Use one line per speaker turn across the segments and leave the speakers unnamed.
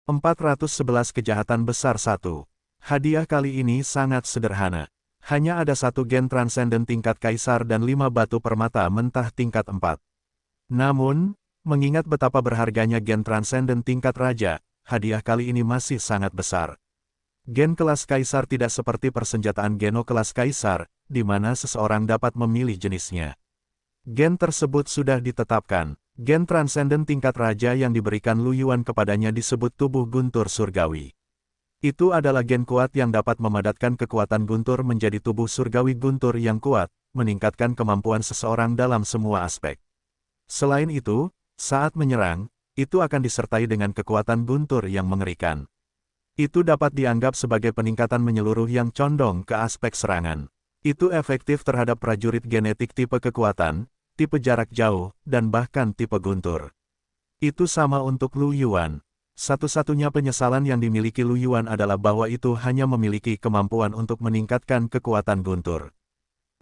411 Kejahatan Besar 1. Hadiah kali ini sangat sederhana. Hanya ada satu gen transenden tingkat kaisar dan 5 batu permata mentah tingkat 4. Namun, mengingat betapa berharganya gen transenden tingkat raja, hadiah kali ini masih sangat besar. Gen kelas kaisar tidak seperti persenjataan geno kelas kaisar, di mana seseorang dapat memilih jenisnya. Gen tersebut sudah ditetapkan. Gen transenden tingkat raja yang diberikan Lu Yuan kepadanya disebut tubuh guntur surgawi. Itu adalah gen kuat yang dapat memadatkan kekuatan guntur menjadi tubuh surgawi guntur yang kuat, meningkatkan kemampuan seseorang dalam semua aspek. Selain itu, saat menyerang, itu akan disertai dengan kekuatan guntur yang mengerikan. Itu dapat dianggap sebagai peningkatan menyeluruh yang condong ke aspek serangan. Itu efektif terhadap prajurit genetik tipe kekuatan, tipe jarak jauh, dan bahkan tipe guntur. Itu sama untuk Lu Yuan. Satu-satunya penyesalan yang dimiliki Lu Yuan adalah bahwa itu hanya memiliki kemampuan untuk meningkatkan kekuatan guntur.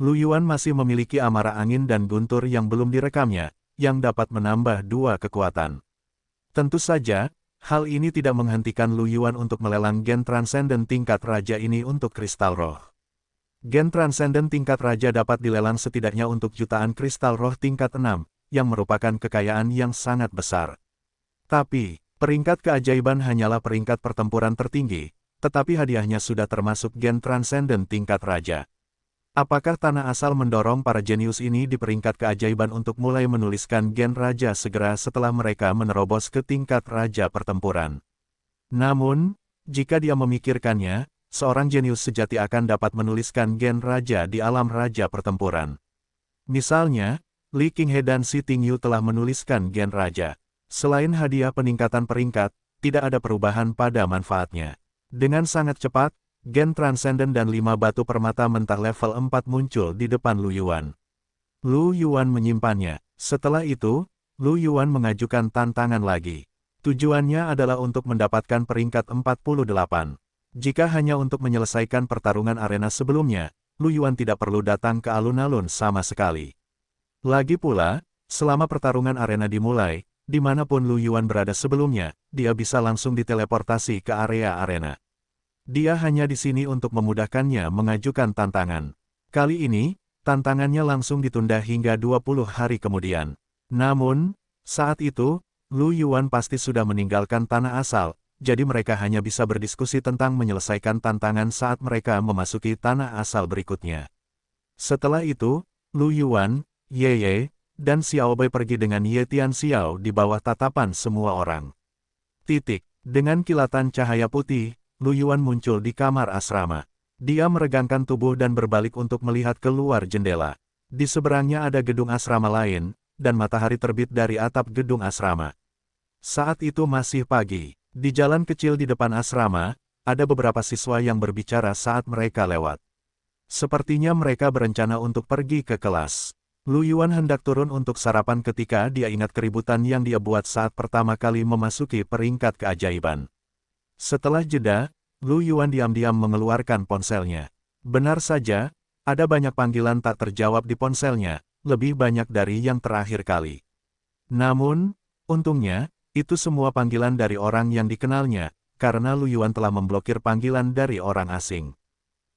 Lu Yuan masih memiliki amarah angin dan guntur yang belum direkamnya, yang dapat menambah 2 kekuatan. Tentu saja, hal ini tidak menghentikan Lu Yuan untuk melelang gen transenden tingkat raja ini untuk kristal roh. Gen transenden tingkat raja dapat dilelang setidaknya untuk jutaan kristal roh tingkat 6, yang merupakan kekayaan yang sangat besar. Tapi, peringkat keajaiban hanyalah peringkat pertempuran tertinggi, tetapi hadiahnya sudah termasuk gen transenden tingkat raja. Apakah tanah asal mendorong para jenius ini di peringkat keajaiban untuk mulai menuliskan gen raja segera setelah mereka menerobos ke tingkat raja pertempuran? Namun, jika dia memikirkannya, seorang jenius sejati akan dapat menuliskan gen raja di alam raja pertempuran. Misalnya, Li Qinghe dan Si Tingyu telah menuliskan gen raja. Selain hadiah peningkatan peringkat, tidak ada perubahan pada manfaatnya. Dengan sangat cepat, gen transenden dan 5 batu permata mentah level 4 muncul di depan Lu Yuan. Lu Yuan menyimpannya. Setelah itu, Lu Yuan mengajukan tantangan lagi. Tujuannya adalah untuk mendapatkan peringkat 48. Jika hanya untuk menyelesaikan pertarungan arena sebelumnya, Lu Yuan tidak perlu datang ke alun-alun sama sekali. Lagi pula, selama pertarungan arena dimulai, dimanapun Lu Yuan berada sebelumnya, dia bisa langsung diteleportasi ke area arena. Dia hanya di sini untuk memudahkannya mengajukan tantangan. Kali ini, tantangannya langsung ditunda hingga 20 hari kemudian. Namun, saat itu, Lu Yuan pasti sudah meninggalkan tanah asal, jadi mereka hanya bisa berdiskusi tentang menyelesaikan tantangan saat mereka memasuki tanah asal berikutnya. Setelah itu, Lu Yuan, Ye Ye, dan Xiao Bei pergi dengan Ye Tian Xiao di bawah tatapan semua orang. Dengan kilatan cahaya putih, Lu Yuan muncul di kamar asrama. Dia meregangkan tubuh dan berbalik untuk melihat keluar jendela. Di seberangnya ada gedung asrama lain, dan matahari terbit dari atap gedung asrama. Saat itu masih pagi. Di jalan kecil di depan asrama, ada beberapa siswa yang berbicara saat mereka lewat. Sepertinya mereka berencana untuk pergi ke kelas. Lu Yuan hendak turun untuk sarapan ketika dia ingat keributan yang dia buat saat pertama kali memasuki peringkat keajaiban. Setelah jeda, Lu Yuan diam-diam mengeluarkan ponselnya. Benar saja, ada banyak panggilan tak terjawab di ponselnya, lebih banyak dari yang terakhir kali. Namun, untungnya, itu semua panggilan dari orang yang dikenalnya, karena Lu Yuan telah memblokir panggilan dari orang asing.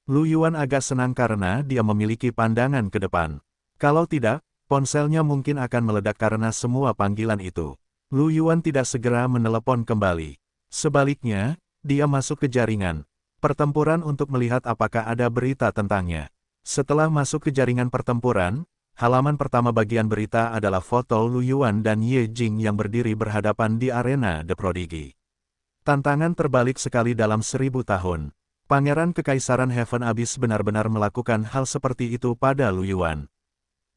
Lu Yuan agak senang karena dia memiliki pandangan ke depan. Kalau tidak, ponselnya mungkin akan meledak karena semua panggilan itu. Lu Yuan tidak segera menelepon kembali. Sebaliknya, dia masuk ke jaringan pertempuran untuk melihat apakah ada berita tentangnya. Setelah masuk ke jaringan pertempuran, halaman pertama bagian berita adalah foto Lu Yuan dan Ye Jing yang berdiri berhadapan di arena The Prodigy. Tantangan terbalik sekali dalam 1000 tahun. Pangeran Kekaisaran Heaven Abyss benar-benar melakukan hal seperti itu pada Lu Yuan.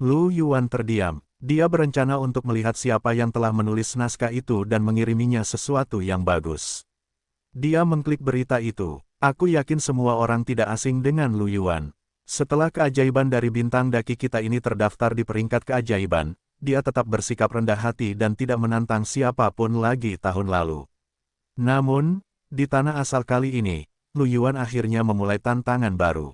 Lu Yuan terdiam. Dia berencana untuk melihat siapa yang telah menulis naskah itu dan mengiriminya sesuatu yang bagus. Dia mengklik berita itu. Aku yakin semua orang tidak asing dengan Lu Yuan. Setelah keajaiban dari bintang daki kita ini terdaftar di peringkat keajaiban, dia tetap bersikap rendah hati dan tidak menantang siapapun lagi tahun lalu. Namun, di tanah asal kali ini, Lu Yuan akhirnya memulai tantangan baru.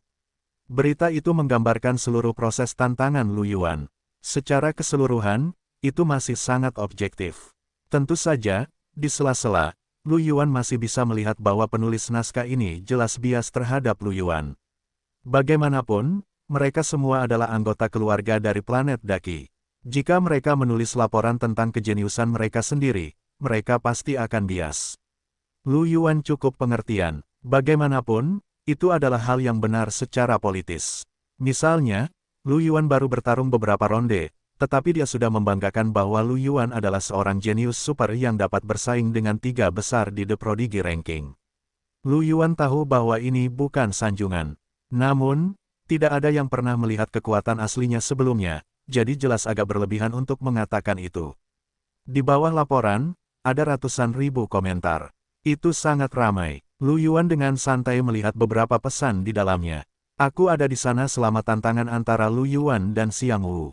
Berita itu menggambarkan seluruh proses tantangan Lu Yuan. Secara keseluruhan, itu masih sangat objektif. Tentu saja, di sela-sela, Lu Yuan masih bisa melihat bahwa penulis naskah ini jelas bias terhadap Lu Yuan. Bagaimanapun, mereka semua adalah anggota keluarga dari planet Daki. Jika mereka menulis laporan tentang kejeniusan mereka sendiri, mereka pasti akan bias. Lu Yuan cukup pengertian. Bagaimanapun, itu adalah hal yang benar secara politis. Misalnya, Lu Yuan baru bertarung beberapa ronde, tetapi dia sudah membanggakan bahwa Lu Yuan adalah seorang jenius super yang dapat bersaing dengan 3 besar di The Prodigy Ranking. Lu Yuan tahu bahwa ini bukan sanjungan. Namun, tidak ada yang pernah melihat kekuatan aslinya sebelumnya, jadi jelas agak berlebihan untuk mengatakan itu. Di bawah laporan, ada ratusan ribu komentar. Itu sangat ramai. Lu Yuan dengan santai melihat beberapa pesan di dalamnya. Aku ada di sana selama tantangan antara Lu Yuan dan Xiang Wu.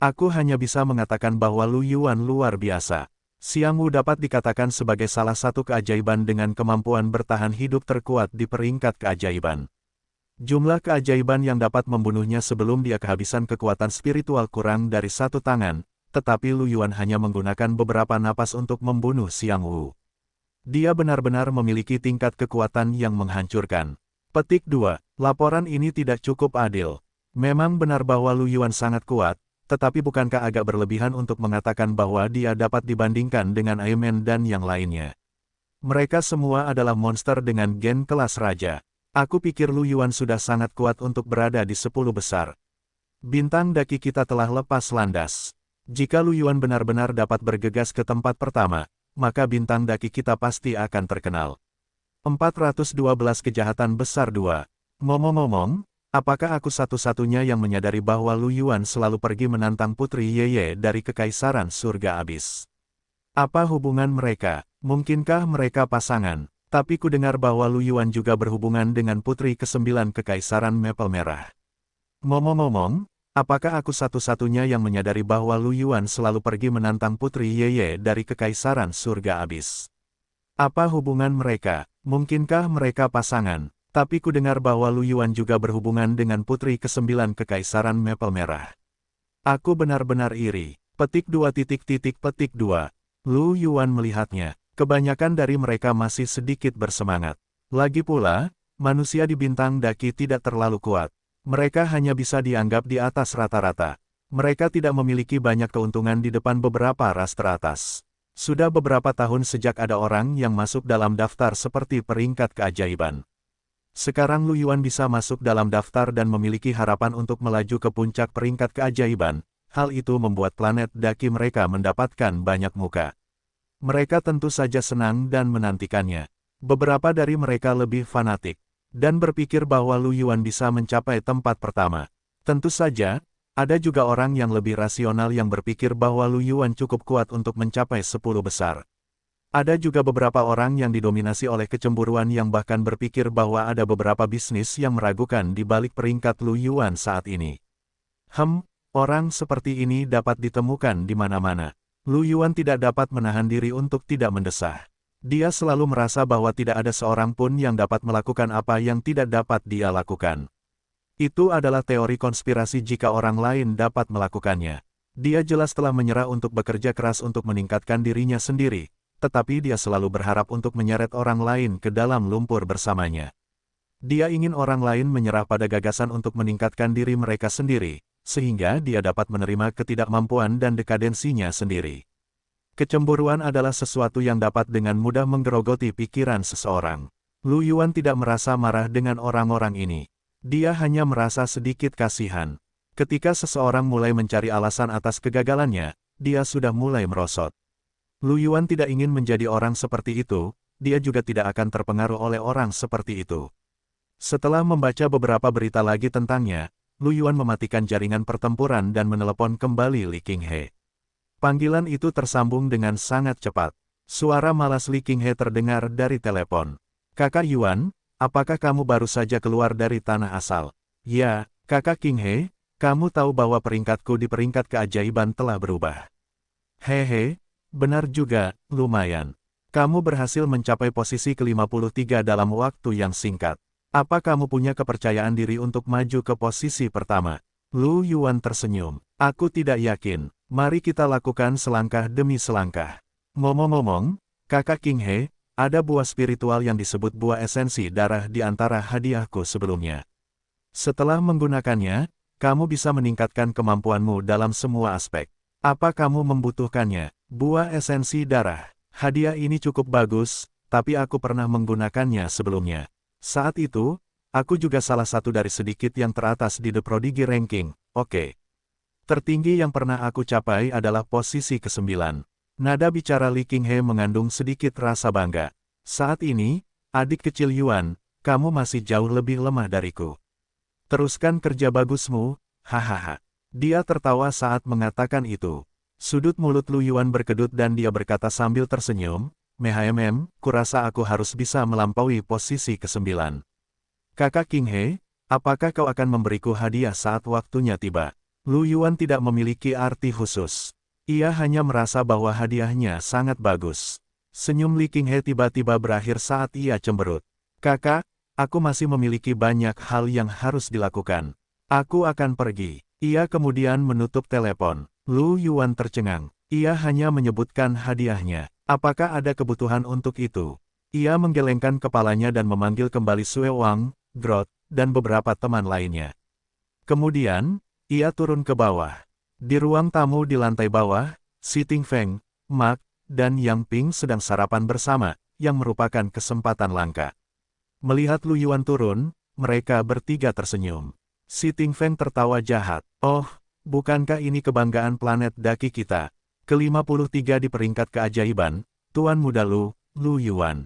Aku hanya bisa mengatakan bahwa Lu Yuan luar biasa. Xiang Wu dapat dikatakan sebagai salah satu keajaiban dengan kemampuan bertahan hidup terkuat di peringkat keajaiban. Jumlah keajaiban yang dapat membunuhnya sebelum dia kehabisan kekuatan spiritual kurang dari 1 tangan, tetapi Lu Yuan hanya menggunakan beberapa napas untuk membunuh Xiang Wu. Dia benar-benar memiliki tingkat kekuatan yang menghancurkan. Petik 2. Laporan ini tidak cukup adil. Memang benar bahwa Lu Yuan sangat kuat, tetapi bukankah agak berlebihan untuk mengatakan bahwa dia dapat dibandingkan dengan Aimen dan yang lainnya? Mereka semua adalah monster dengan gen kelas raja. Aku pikir Lu Yuan sudah sangat kuat untuk berada di 10 besar. Bintang daki kita telah lepas landas. Jika Lu Yuan benar-benar dapat bergegas ke tempat pertama, maka bintang daki kita pasti akan terkenal. 412 kejahatan besar 2. Ngomong-ngomong, apakah aku satu-satunya yang menyadari bahwa Lu Yuan selalu pergi menantang Putri Yeye dari Kekaisaran Surga Abis? Apa hubungan mereka? Mungkinkah mereka pasangan? Tapi ku dengar bahwa Lu Yuan juga berhubungan dengan Putri ke-9 Kekaisaran Maple Merah. Ngomong-ngomong, apakah aku satu-satunya yang menyadari bahwa Lu Yuan selalu pergi menantang Putri Yeye dari Kekaisaran Surga Abis? Apa hubungan mereka? Mungkinkah mereka pasangan? Tapi ku dengar bahwa Lu Yuan juga berhubungan dengan Putri ke-9 Kekaisaran Maple Merah. Aku benar-benar iri. Petik 2. Petik 2. Lu Yuan melihatnya. Kebanyakan dari mereka masih sedikit bersemangat. Lagi pula, manusia di bintang daki tidak terlalu kuat. Mereka hanya bisa dianggap di atas rata-rata. Mereka tidak memiliki banyak keuntungan di depan beberapa ras teratas. Sudah beberapa tahun sejak ada orang yang masuk dalam daftar seperti peringkat keajaiban. Sekarang Lu Yuan bisa masuk dalam daftar dan memiliki harapan untuk melaju ke puncak peringkat keajaiban. Hal itu membuat planet daki mereka mendapatkan banyak muka. Mereka tentu saja senang dan menantikannya. Beberapa dari mereka lebih fanatik, dan berpikir bahwa Lu Yuan bisa mencapai tempat pertama. Tentu saja, ada juga orang yang lebih rasional yang berpikir bahwa Lu Yuan cukup kuat untuk mencapai 10 besar. Ada juga beberapa orang yang didominasi oleh kecemburuan yang bahkan berpikir bahwa ada beberapa bisnis yang meragukan di balik peringkat Lu Yuan saat ini. Orang seperti ini dapat ditemukan di mana-mana. Lu Yuan tidak dapat menahan diri untuk tidak mendesah. Dia selalu merasa bahwa tidak ada seorang pun yang dapat melakukan apa yang tidak dapat dia lakukan. Itu adalah teori konspirasi jika orang lain dapat melakukannya. Dia jelas telah menyerah untuk bekerja keras untuk meningkatkan dirinya sendiri, tetapi dia selalu berharap untuk menyeret orang lain ke dalam lumpur bersamanya. Dia ingin orang lain menyerah pada gagasan untuk meningkatkan diri mereka sendiri, sehingga dia dapat menerima ketidakmampuan dan dekadensinya sendiri. Kecemburuan adalah sesuatu yang dapat dengan mudah menggerogoti pikiran seseorang. Lu Yuan tidak merasa marah dengan orang-orang ini. Dia hanya merasa sedikit kasihan. Ketika seseorang mulai mencari alasan atas kegagalannya, dia sudah mulai merosot. Lu Yuan tidak ingin menjadi orang seperti itu, dia juga tidak akan terpengaruh oleh orang seperti itu. Setelah membaca beberapa berita lagi tentangnya, Lu Yuan mematikan jaringan pertempuran dan menelepon kembali Li Qinghe. Panggilan itu tersambung dengan sangat cepat. Suara malas Li Qinghe terdengar dari telepon. Kakak Yuan, apakah kamu baru saja keluar dari tanah asal? Ya, Kakak Qinghe, kamu tahu bahwa peringkatku di peringkat keajaiban telah berubah. Hehe, benar juga, lumayan. Kamu berhasil mencapai posisi ke-53 dalam waktu yang singkat. Apa kamu punya kepercayaan diri untuk maju ke posisi pertama? Lu Yuan tersenyum. Aku tidak yakin. Mari kita lakukan selangkah demi selangkah. Ngomong-ngomong, Kakak Qinghe, ada buah spiritual yang disebut buah esensi darah di antara hadiahku sebelumnya. Setelah menggunakannya, kamu bisa meningkatkan kemampuanmu dalam semua aspek. Apa kamu membutuhkannya? Buah esensi darah. Hadiah ini cukup bagus, tapi aku pernah menggunakannya sebelumnya. Saat itu, aku juga salah satu dari sedikit yang teratas di The Prodigy Ranking. Oke. Tertinggi yang pernah aku capai adalah posisi ke-9. Nada bicara Li Qinghe mengandung sedikit rasa bangga. Saat ini, adik kecil Yuan, kamu masih jauh lebih lemah dariku. Teruskan kerja bagusmu, hahaha. Dia tertawa saat mengatakan itu. Sudut mulut Lu Yuan berkedut dan dia berkata sambil tersenyum, kurasa aku harus bisa melampaui posisi ke-9. Kakak Qinghe, apakah kau akan memberiku hadiah saat waktunya tiba? Lu Yuan tidak memiliki arti khusus. Ia hanya merasa bahwa hadiahnya sangat bagus. Senyum Li Qinghe tiba-tiba berakhir saat ia cemberut. Kakak, aku masih memiliki banyak hal yang harus dilakukan. Aku akan pergi. Ia kemudian menutup telepon. Lu Yuan tercengang. Ia hanya menyebutkan hadiahnya. Apakah ada kebutuhan untuk itu? Ia menggelengkan kepalanya dan memanggil kembali Sue Wang, Grot, dan beberapa teman lainnya. Kemudian, ia turun ke bawah. Di ruang tamu di lantai bawah, Si Tingfeng, Mark, dan Yang Ping sedang sarapan bersama, yang merupakan kesempatan langka. Melihat Lu Yuan turun, mereka bertiga tersenyum. Si Tingfeng tertawa jahat. Oh, bukankah ini kebanggaan planet daki kita? Ke-53 di peringkat keajaiban, Tuan Muda Lu Yuan.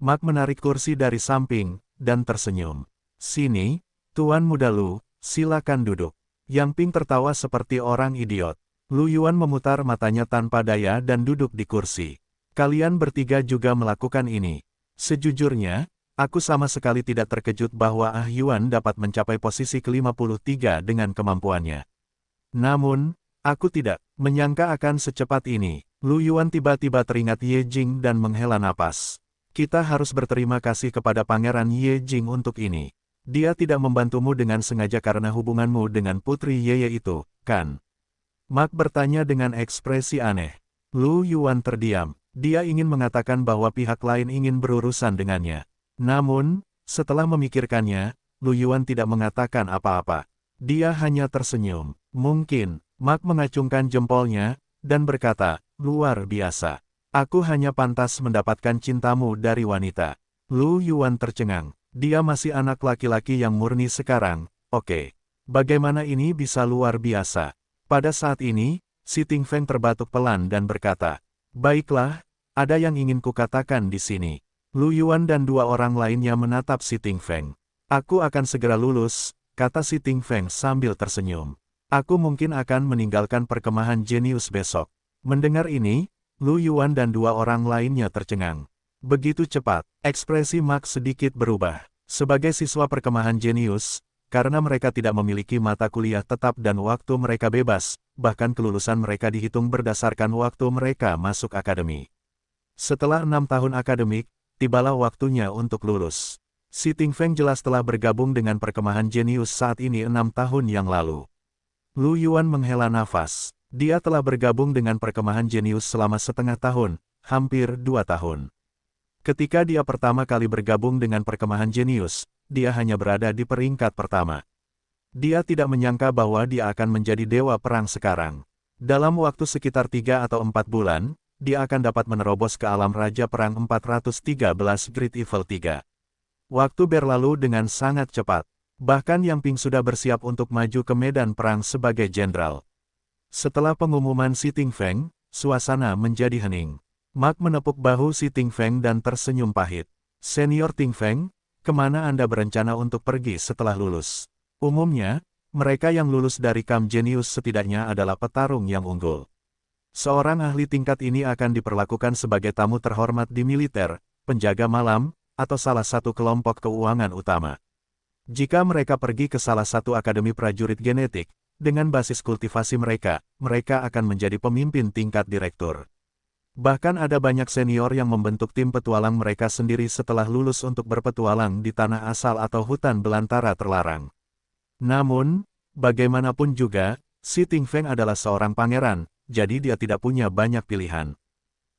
Mark menarik kursi dari samping, dan tersenyum. Sini, Tuan Muda Lu, silakan duduk. Yang Ping tertawa seperti orang idiot. Lu Yuan memutar matanya tanpa daya dan duduk di kursi. Kalian bertiga juga melakukan ini. Sejujurnya, aku sama sekali tidak terkejut bahwa Ah Yuan dapat mencapai posisi ke-53 dengan kemampuannya. Namun, aku tidak menyangka akan secepat ini. Lu Yuan tiba-tiba teringat Ye Jing dan menghela napas. Kita harus berterima kasih kepada Pangeran Ye Jing untuk ini. Dia tidak membantumu dengan sengaja karena hubunganmu dengan Putri Yeye itu, kan? Mark bertanya dengan ekspresi aneh. Lu Yuan terdiam. Dia ingin mengatakan bahwa pihak lain ingin berurusan dengannya. Namun, setelah memikirkannya, Lu Yuan tidak mengatakan apa-apa. Dia hanya tersenyum. Mungkin, Mark mengacungkan jempolnya, dan berkata, luar biasa. Aku hanya pantas mendapatkan cintamu dari wanita. Lu Yuan tercengang. Dia masih anak laki-laki yang murni sekarang, oke. Bagaimana ini bisa luar biasa? Pada saat ini, Si Tingfeng terbatuk pelan dan berkata, baiklah, ada yang ingin kukatakan di sini. Lu Yuan dan dua orang lainnya menatap Si Tingfeng. Aku akan segera lulus, kata Si Tingfeng sambil tersenyum. Aku mungkin akan meninggalkan perkemahan jenius besok. Mendengar ini, Lu Yuan dan dua orang lainnya tercengang. Begitu cepat, ekspresi Mark sedikit berubah. Sebagai siswa perkemahan jenius, karena mereka tidak memiliki mata kuliah tetap dan waktu mereka bebas, bahkan kelulusan mereka dihitung berdasarkan waktu mereka masuk akademi. Setelah 6 tahun akademik, tibalah waktunya untuk lulus. Si Tingfeng jelas telah bergabung dengan perkemahan jenius saat ini 6 tahun yang lalu. Lu Yuan menghela nafas. Dia telah bergabung dengan perkemahan jenius selama setengah tahun, hampir 2 tahun. Ketika dia pertama kali bergabung dengan perkemahan jenius, dia hanya berada di peringkat pertama. Dia tidak menyangka bahwa dia akan menjadi dewa perang sekarang. Dalam waktu sekitar 3 atau 4 bulan, dia akan dapat menerobos ke alam Raja Perang 413 Great Evil 3. Waktu berlalu dengan sangat cepat. Bahkan Yang Ping sudah bersiap untuk maju ke medan perang sebagai jenderal. Setelah pengumuman Si Tingfeng, suasana menjadi hening. Mark menepuk bahu Si Tingfeng dan tersenyum pahit. Senior Tingfeng, kemana Anda berencana untuk pergi setelah lulus? Umumnya, mereka yang lulus dari Camp Genius setidaknya adalah petarung yang unggul. Seorang ahli tingkat ini akan diperlakukan sebagai tamu terhormat di militer, penjaga malam, atau salah satu kelompok keuangan utama. Jika mereka pergi ke salah satu akademi prajurit genetik, dengan basis kultivasi mereka akan menjadi pemimpin tingkat direktur. Bahkan ada banyak senior yang membentuk tim petualang mereka sendiri setelah lulus untuk berpetualang di tanah asal atau hutan belantara terlarang. Namun, bagaimanapun juga, Si Tingfeng adalah seorang pangeran, jadi dia tidak punya banyak pilihan.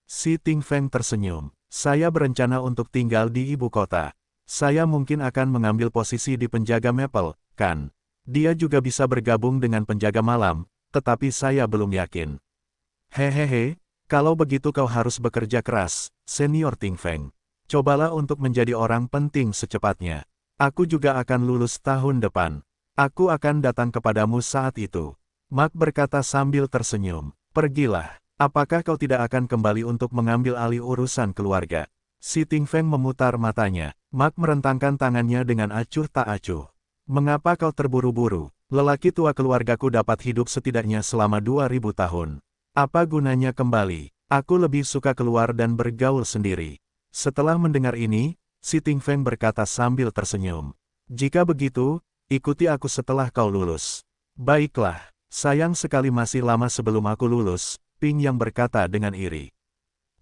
Si Tingfeng tersenyum. Saya berencana untuk tinggal di ibu kota. Saya mungkin akan mengambil posisi di penjaga Maple, kan? Dia juga bisa bergabung dengan penjaga malam, tetapi saya belum yakin. Hehehe, kalau begitu kau harus bekerja keras, Senior Ting Feng. Cobalah untuk menjadi orang penting secepatnya. Aku juga akan lulus tahun depan. Aku akan datang kepadamu saat itu. Mark berkata sambil tersenyum. Pergilah. Apakah kau tidak akan kembali untuk mengambil alih urusan keluarga? Si Ting Feng memutar matanya. Mark merentangkan tangannya dengan acuh tak acuh. Mengapa kau terburu-buru? Lelaki tua keluargaku dapat hidup setidaknya selama 2000 tahun. Apa gunanya kembali? Aku lebih suka keluar dan bergaul sendiri. Setelah mendengar ini, si Ting Feng berkata sambil tersenyum. Jika begitu, ikuti aku setelah kau lulus. Baiklah, sayang sekali masih lama sebelum aku lulus, Ping yang berkata dengan iri.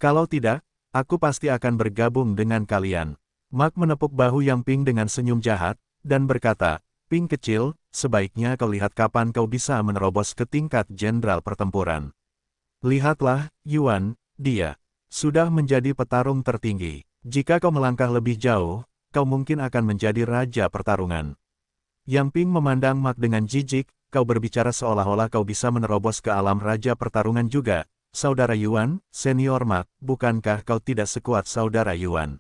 Kalau tidak, aku pasti akan bergabung dengan kalian. Mark menepuk bahu Yang Ping dengan senyum jahat, dan berkata, Ping kecil, sebaiknya kau lihat kapan kau bisa menerobos ke tingkat jenderal pertempuran. Lihatlah, Yuan, dia sudah menjadi petarung tertinggi. Jika kau melangkah lebih jauh, kau mungkin akan menjadi raja pertarungan. Yang Ping memandang Mark dengan jijik, kau berbicara seolah-olah kau bisa menerobos ke alam raja pertarungan juga. Saudara Yuan, Senior Mark, bukankah kau tidak sekuat Saudara Yuan?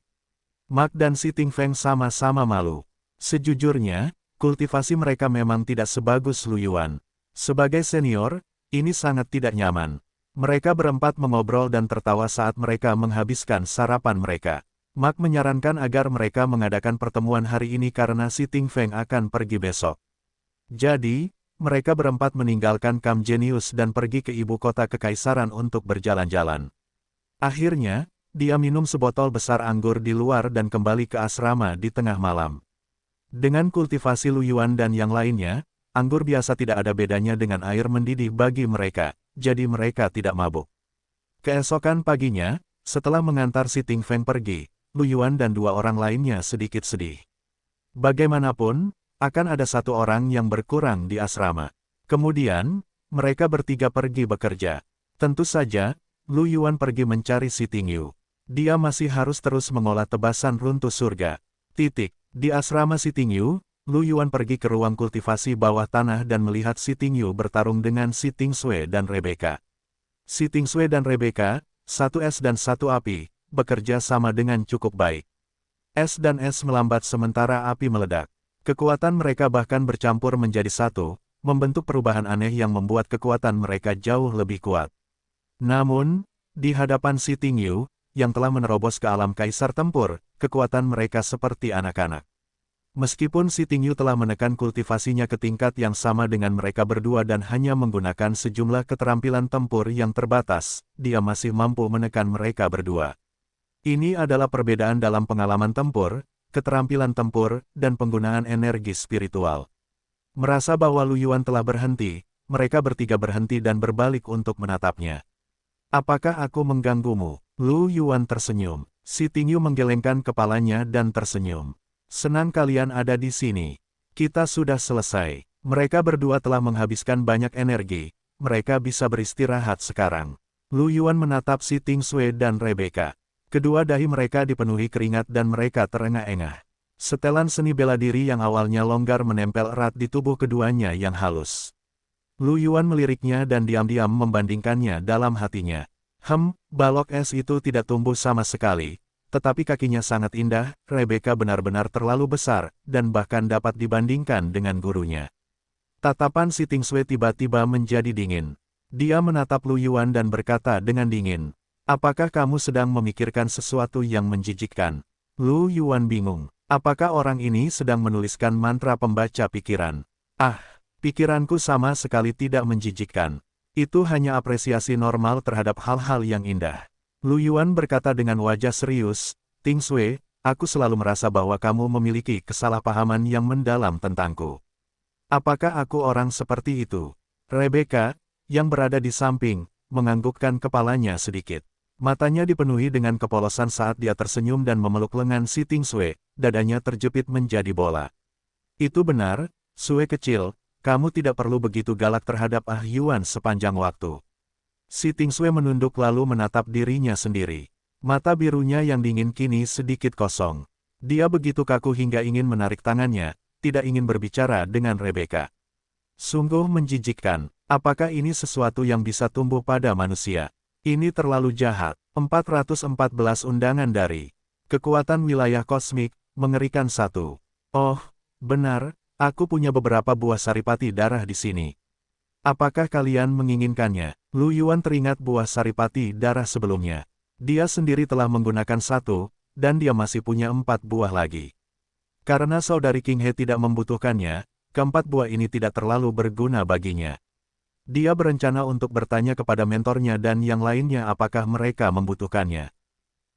Mark dan si Ting Feng sama-sama malu. Sejujurnya, kultivasi mereka memang tidak sebagus Lu Yuan. Sebagai senior, ini sangat tidak nyaman. Mereka berempat mengobrol dan tertawa saat mereka menghabiskan sarapan mereka. Mark menyarankan agar mereka mengadakan pertemuan hari ini karena si Ting Feng akan pergi besok. Jadi, mereka berempat meninggalkan Camp Genius dan pergi ke ibu kota kekaisaran untuk berjalan-jalan. Akhirnya, dia minum sebotol besar anggur di luar dan kembali ke asrama di tengah malam. Dengan kultivasi Lu Yuan dan yang lainnya, anggur biasa tidak ada bedanya dengan air mendidih bagi mereka, jadi mereka tidak mabuk. Keesokan paginya, setelah mengantar si Ting Feng pergi, Lu Yuan dan dua orang lainnya sedikit sedih. Bagaimanapun, akan ada satu orang yang berkurang di asrama. Kemudian, mereka bertiga pergi bekerja. Tentu saja, Lu Yuan pergi mencari si Ting Yu. Dia masih harus terus mengolah tebasan runtuh surga. Di asrama si Ting Yu, Lu Yuan pergi ke ruang kultivasi bawah tanah dan melihat si Ting Yu bertarung dengan si Ting Sui dan Rebecca. Si Ting Sui dan Rebecca, satu es dan satu api, bekerja sama dengan cukup baik. Es dan es melambat sementara api meledak. Kekuatan mereka bahkan bercampur menjadi satu, membentuk perubahan aneh yang membuat kekuatan mereka jauh lebih kuat. Namun, di hadapan si Ting Yu, yang telah menerobos ke alam kaisar tempur, kekuatan mereka seperti anak-anak. Meskipun si Ting Yu telah menekan kultivasinya ke tingkat yang sama dengan mereka berdua dan hanya menggunakan sejumlah keterampilan tempur yang terbatas, dia masih mampu menekan mereka berdua. Ini adalah perbedaan dalam pengalaman tempur, keterampilan tempur, dan penggunaan energi spiritual. Merasa bahwa Lu Yuan telah berhenti, mereka bertiga berhenti dan berbalik untuk menatapnya. Apakah aku mengganggumu? Lu Yuan tersenyum. Si Ting Yu menggelengkan kepalanya dan tersenyum. Senang kalian ada di sini. Kita sudah selesai. Mereka berdua telah menghabiskan banyak energi. Mereka bisa beristirahat sekarang. Lu Yuan menatap si Ting Sui dan Rebecca. Kedua dahi mereka dipenuhi keringat dan mereka terengah-engah. Setelan seni bela diri yang awalnya longgar menempel erat di tubuh keduanya yang halus. Lu Yuan meliriknya dan diam-diam membandingkannya dalam hatinya. Balok es itu tidak tumbuh sama sekali, tetapi kakinya sangat indah. Rebecca benar-benar terlalu besar, dan bahkan dapat dibandingkan dengan gurunya. Tatapan si Ting Sui tiba-tiba menjadi dingin. Dia menatap Lu Yuan dan berkata dengan dingin, apakah kamu sedang memikirkan sesuatu yang menjijikkan? Lu Yuan bingung. Apakah orang ini sedang menuliskan mantra pembaca pikiran? Pikiranku sama sekali tidak menjijikkan. Itu hanya apresiasi normal terhadap hal-hal yang indah. Lu Yuan berkata dengan wajah serius, Ting Sui, aku selalu merasa bahwa kamu memiliki kesalahpahaman yang mendalam tentangku. Apakah aku orang seperti itu? Rebecca, yang berada di samping, menganggukkan kepalanya sedikit. Matanya dipenuhi dengan kepolosan saat dia tersenyum dan memeluk lengan si Ting Sui, dadanya terjepit menjadi bola. Itu benar, Sui kecil, kamu tidak perlu begitu galak terhadap Yuan sepanjang waktu. Si Ting Sui menunduk lalu menatap dirinya sendiri. Mata birunya yang dingin kini sedikit kosong. Dia begitu kaku hingga ingin menarik tangannya, tidak ingin berbicara dengan Rebecca. Sungguh menjijikkan. Apakah ini sesuatu yang bisa tumbuh pada manusia? Ini terlalu jahat. 414 undangan dari kekuatan wilayah kosmik, mengerikan satu. Oh, benar, aku punya beberapa buah saripati darah di sini. Apakah kalian menginginkannya? Lu Yuan teringat buah saripati darah sebelumnya. Dia sendiri telah menggunakan satu, dan dia masih punya 4 buah lagi. Karena saudari King He tidak membutuhkannya, keempat buah ini tidak terlalu berguna baginya. Dia berencana untuk bertanya kepada mentornya dan yang lainnya apakah mereka membutuhkannya.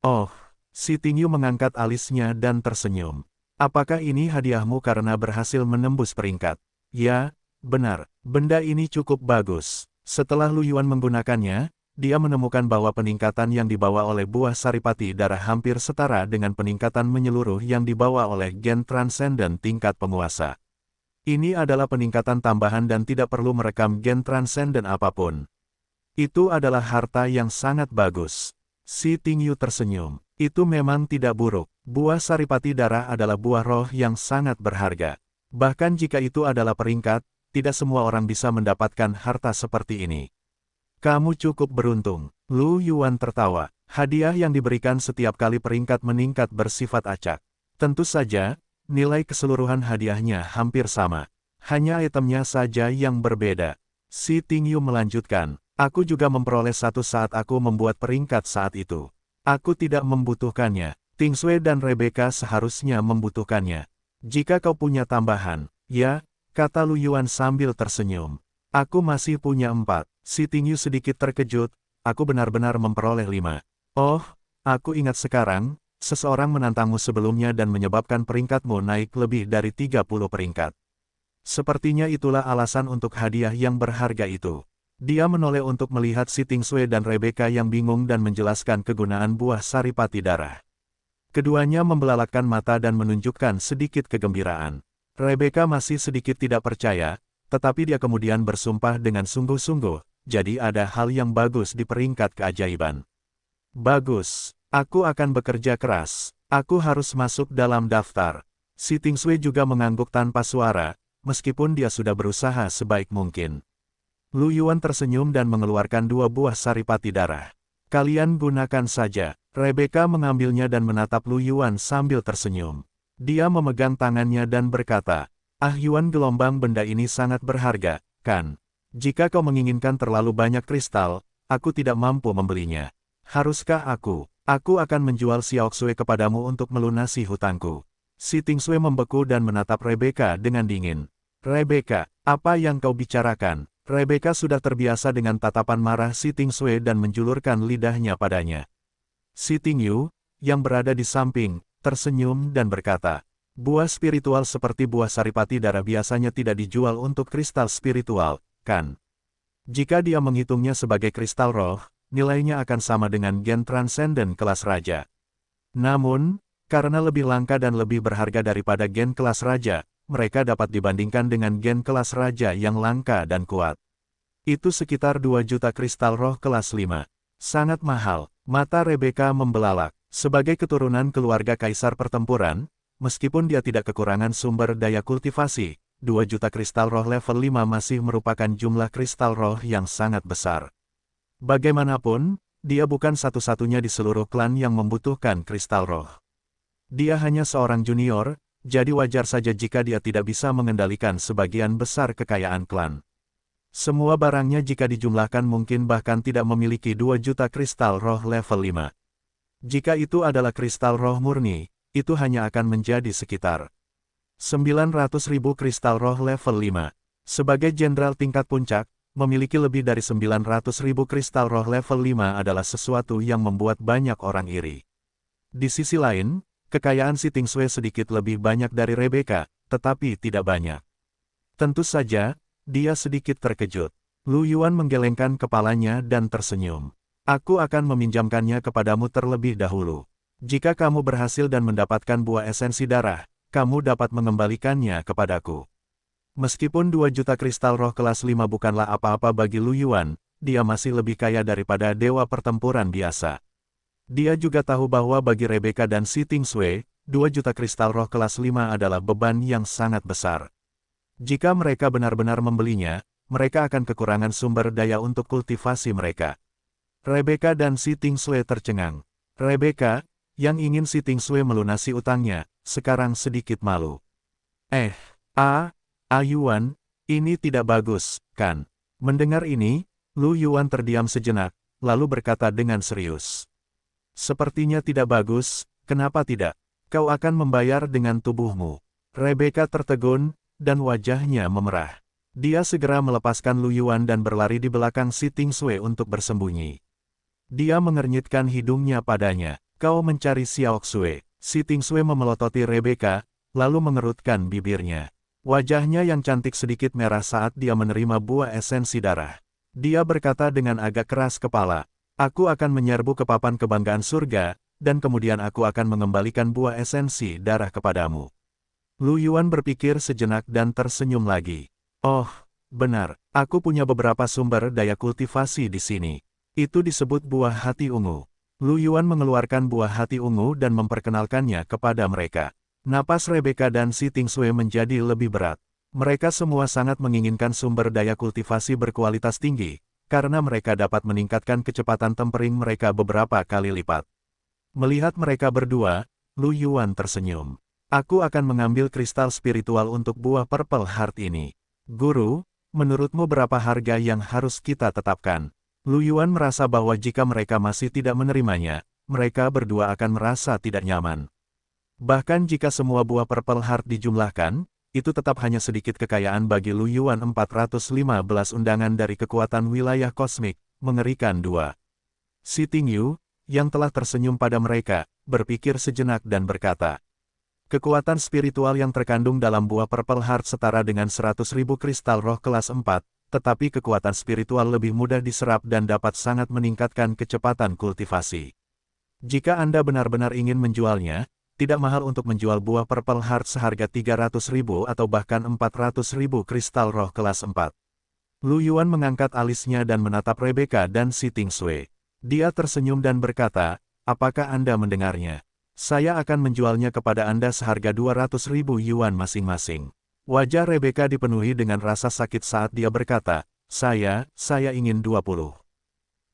Oh, si Tingyu mengangkat alisnya dan tersenyum. Apakah ini hadiahmu karena berhasil menembus peringkat? Ya, benar, benda ini cukup bagus. Setelah Lu Yuan menggunakannya, dia menemukan bahwa peningkatan yang dibawa oleh buah saripati darah hampir setara dengan peningkatan menyeluruh yang dibawa oleh gen transenden tingkat penguasa. Ini adalah peningkatan tambahan dan tidak perlu merekam gen transenden apapun. Itu adalah harta yang sangat bagus. Si Tingyu tersenyum. Itu memang tidak buruk. Buah saripati darah adalah buah roh yang sangat berharga. Bahkan jika itu adalah peringkat, tidak semua orang bisa mendapatkan harta seperti ini. Kamu cukup beruntung. Lu Yuan tertawa. Hadiah yang diberikan setiap kali peringkat meningkat bersifat acak. Tentu saja, nilai keseluruhan hadiahnya hampir sama. Hanya itemnya saja yang berbeda. Si Tingyu melanjutkan. Aku juga memperoleh satu saat aku membuat peringkat saat itu. Aku tidak membutuhkannya. Ting Sui dan Rebecca seharusnya membutuhkannya. Jika kau punya tambahan, ya, kata Lu Yuan sambil tersenyum. Aku masih punya 4. Si Tingyu sedikit terkejut, aku benar-benar memperoleh 5. Oh, aku ingat sekarang, seseorang menantangmu sebelumnya dan menyebabkan peringkatmu naik lebih dari 30 peringkat. Sepertinya itulah alasan untuk hadiah yang berharga itu. Dia menoleh untuk melihat si Ting Sui dan Rebecca yang bingung dan menjelaskan kegunaan buah saripati darah. Keduanya membelalakkan mata dan menunjukkan sedikit kegembiraan. Rebecca masih sedikit tidak percaya, tetapi dia kemudian bersumpah dengan sungguh-sungguh, jadi ada hal yang bagus di peringkat keajaiban. Bagus, aku akan bekerja keras, aku harus masuk dalam daftar. Si Ting Sui juga mengangguk tanpa suara, meskipun dia sudah berusaha sebaik mungkin. Lu Yuan tersenyum dan mengeluarkan 2 buah saripati darah. Kalian gunakan saja. Rebecca mengambilnya dan menatap Lu Yuan sambil tersenyum. Dia memegang tangannya dan berkata, "Ah Yuan, gelombang benda ini sangat berharga, kan? Jika kau menginginkan terlalu banyak kristal, aku tidak mampu membelinya. Haruskah aku? Aku akan menjual Xiaoxue kepadamu untuk melunasi hutangku." Si Ting Sui membeku dan menatap Rebecca dengan dingin. "Rebecca, apa yang kau bicarakan?" Rebecca sudah terbiasa dengan tatapan marah si Ting Sui dan menjulurkan lidahnya padanya. Si Tingyu, yang berada di samping, tersenyum dan berkata, "Buah spiritual seperti buah saripati darah biasanya tidak dijual untuk kristal spiritual, kan? Jika dia menghitungnya sebagai kristal roh, nilainya akan sama dengan gen transenden kelas raja. Namun, karena lebih langka dan lebih berharga daripada gen kelas raja, mereka dapat dibandingkan dengan gen kelas raja yang langka dan kuat. Itu sekitar 2 juta kristal roh kelas 5. Sangat mahal." Mata Rebecca membelalak. Sebagai keturunan keluarga kaisar pertempuran, meskipun dia tidak kekurangan sumber daya kultivasi, 2 juta kristal roh level 5 masih merupakan jumlah kristal roh yang sangat besar. Bagaimanapun, dia bukan satu-satunya di seluruh klan yang membutuhkan kristal roh. Dia hanya seorang junior, jadi wajar saja jika dia tidak bisa mengendalikan sebagian besar kekayaan klan. Semua barangnya jika dijumlahkan mungkin bahkan tidak memiliki 2 juta kristal roh level 5. Jika itu adalah kristal roh murni, itu hanya akan menjadi sekitar 900.000 kristal roh level 5. Sebagai jenderal tingkat puncak, memiliki lebih dari 900.000 kristal roh level 5 adalah sesuatu yang membuat banyak orang iri. Di sisi lain, kekayaan si Ting Sui sedikit lebih banyak dari Rebecca, tetapi tidak banyak. Tentu saja, dia sedikit terkejut. Lu Yuan menggelengkan kepalanya dan tersenyum. "Aku akan meminjamkannya kepadamu terlebih dahulu. Jika kamu berhasil dan mendapatkan buah esensi darah, kamu dapat mengembalikannya kepadaku." Meskipun 2 juta kristal roh kelas 5 bukanlah apa-apa bagi Lu Yuan, dia masih lebih kaya daripada dewa pertempuran biasa. Dia juga tahu bahwa bagi Rebecca dan Si Tingshui, 2 juta kristal roh kelas 5 adalah beban yang sangat besar. Jika mereka benar-benar membelinya, mereka akan kekurangan sumber daya untuk kultivasi mereka. Rebecca dan Si Tingshui tercengang. Rebecca, yang ingin Si Tingshui melunasi utangnya, sekarang sedikit malu. Yuan, ini tidak bagus, kan? Mendengar ini, Lu Yuan terdiam sejenak, lalu berkata dengan serius. Sepertinya tidak bagus, kenapa tidak? Kau akan membayar dengan tubuhmu. Rebecca tertegun, dan wajahnya memerah. Dia segera melepaskan Lu Yuan dan berlari di belakang Si Tingshui untuk bersembunyi. Dia mengernyitkan hidungnya padanya. Kau mencari Xiao Xue. Si Tingshui memelototi Rebecca, lalu mengerutkan bibirnya. Wajahnya yang cantik sedikit merah saat dia menerima buah esensi darah. Dia berkata dengan agak keras kepala, aku akan menyerbu ke papan kebanggaan surga, dan kemudian aku akan mengembalikan buah esensi darah kepadamu. Lu Yuan berpikir sejenak dan tersenyum lagi. Oh, benar, aku punya beberapa sumber daya kultivasi di sini. Itu disebut buah hati ungu. Lu Yuan mengeluarkan buah hati ungu dan memperkenalkannya kepada mereka. Napas Rebecca dan Si Tingshui menjadi lebih berat. Mereka semua sangat menginginkan sumber daya kultivasi berkualitas tinggi, karena mereka dapat meningkatkan kecepatan tempering mereka beberapa kali lipat. Melihat mereka berdua, Lu Yuan tersenyum. Aku akan mengambil kristal spiritual untuk buah Purple Heart ini. Guru, menurutmu berapa harga yang harus kita tetapkan? Lu Yuan merasa bahwa jika mereka masih tidak menerimanya, mereka berdua akan merasa tidak nyaman. Bahkan jika semua buah Purple Heart dijumlahkan, itu tetap hanya sedikit kekayaan bagi Lu Yuan. 415 undangan dari kekuatan wilayah kosmik, mengerikan dua. Si Tingyu, yang telah tersenyum pada mereka, berpikir sejenak dan berkata, kekuatan spiritual yang terkandung dalam buah Purple Heart setara dengan 100.000 kristal roh kelas 4, tetapi kekuatan spiritual lebih mudah diserap dan dapat sangat meningkatkan kecepatan kultivasi. Jika Anda benar-benar ingin menjualnya, tidak mahal untuk menjual buah Purple Heart seharga 300.000 atau bahkan 400.000 kristal roh kelas 4. Lu Yuan mengangkat alisnya dan menatap Rebecca dan Si Tingshui. Dia tersenyum dan berkata, apakah Anda mendengarnya? Saya akan menjualnya kepada Anda seharga 200.000 yuan masing-masing. Wajah Rebecca dipenuhi dengan rasa sakit saat dia berkata, saya ingin 20.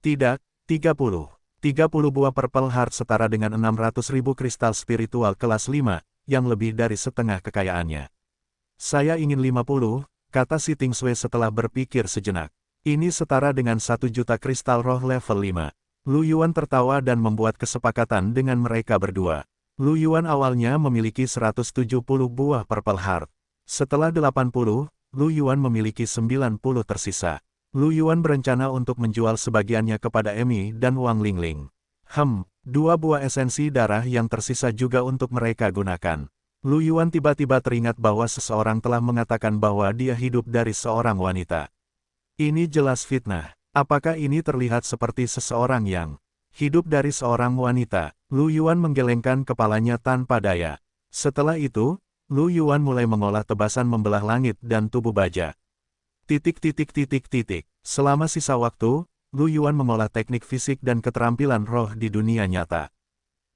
Tidak, 30. 30 buah Purple Heart setara dengan 600.000 kristal spiritual kelas 5, yang lebih dari setengah kekayaannya. Saya ingin 50, kata Si Tingshui setelah berpikir sejenak. Ini setara dengan 1 juta kristal roh level 5. Lu Yuan tertawa dan membuat kesepakatan dengan mereka berdua. Lu Yuan awalnya memiliki 170 buah Purple Heart. Setelah 80, Lu Yuan memiliki 90 tersisa. Lu Yuan berencana untuk menjual sebagiannya kepada Emi dan Wang Lingling. 2 buah esensi darah yang tersisa juga untuk mereka gunakan. Lu Yuan tiba-tiba teringat bahwa seseorang telah mengatakan bahwa dia hidup dari seorang wanita. Ini jelas fitnah. Apakah ini terlihat seperti seseorang yang hidup dari seorang wanita? Lu Yuan menggelengkan kepalanya tanpa daya. Setelah itu, Lu Yuan mulai mengolah tebasan membelah langit dan tubuh baja. Selama sisa waktu, Lu Yuan mengolah teknik fisik dan keterampilan roh di dunia nyata.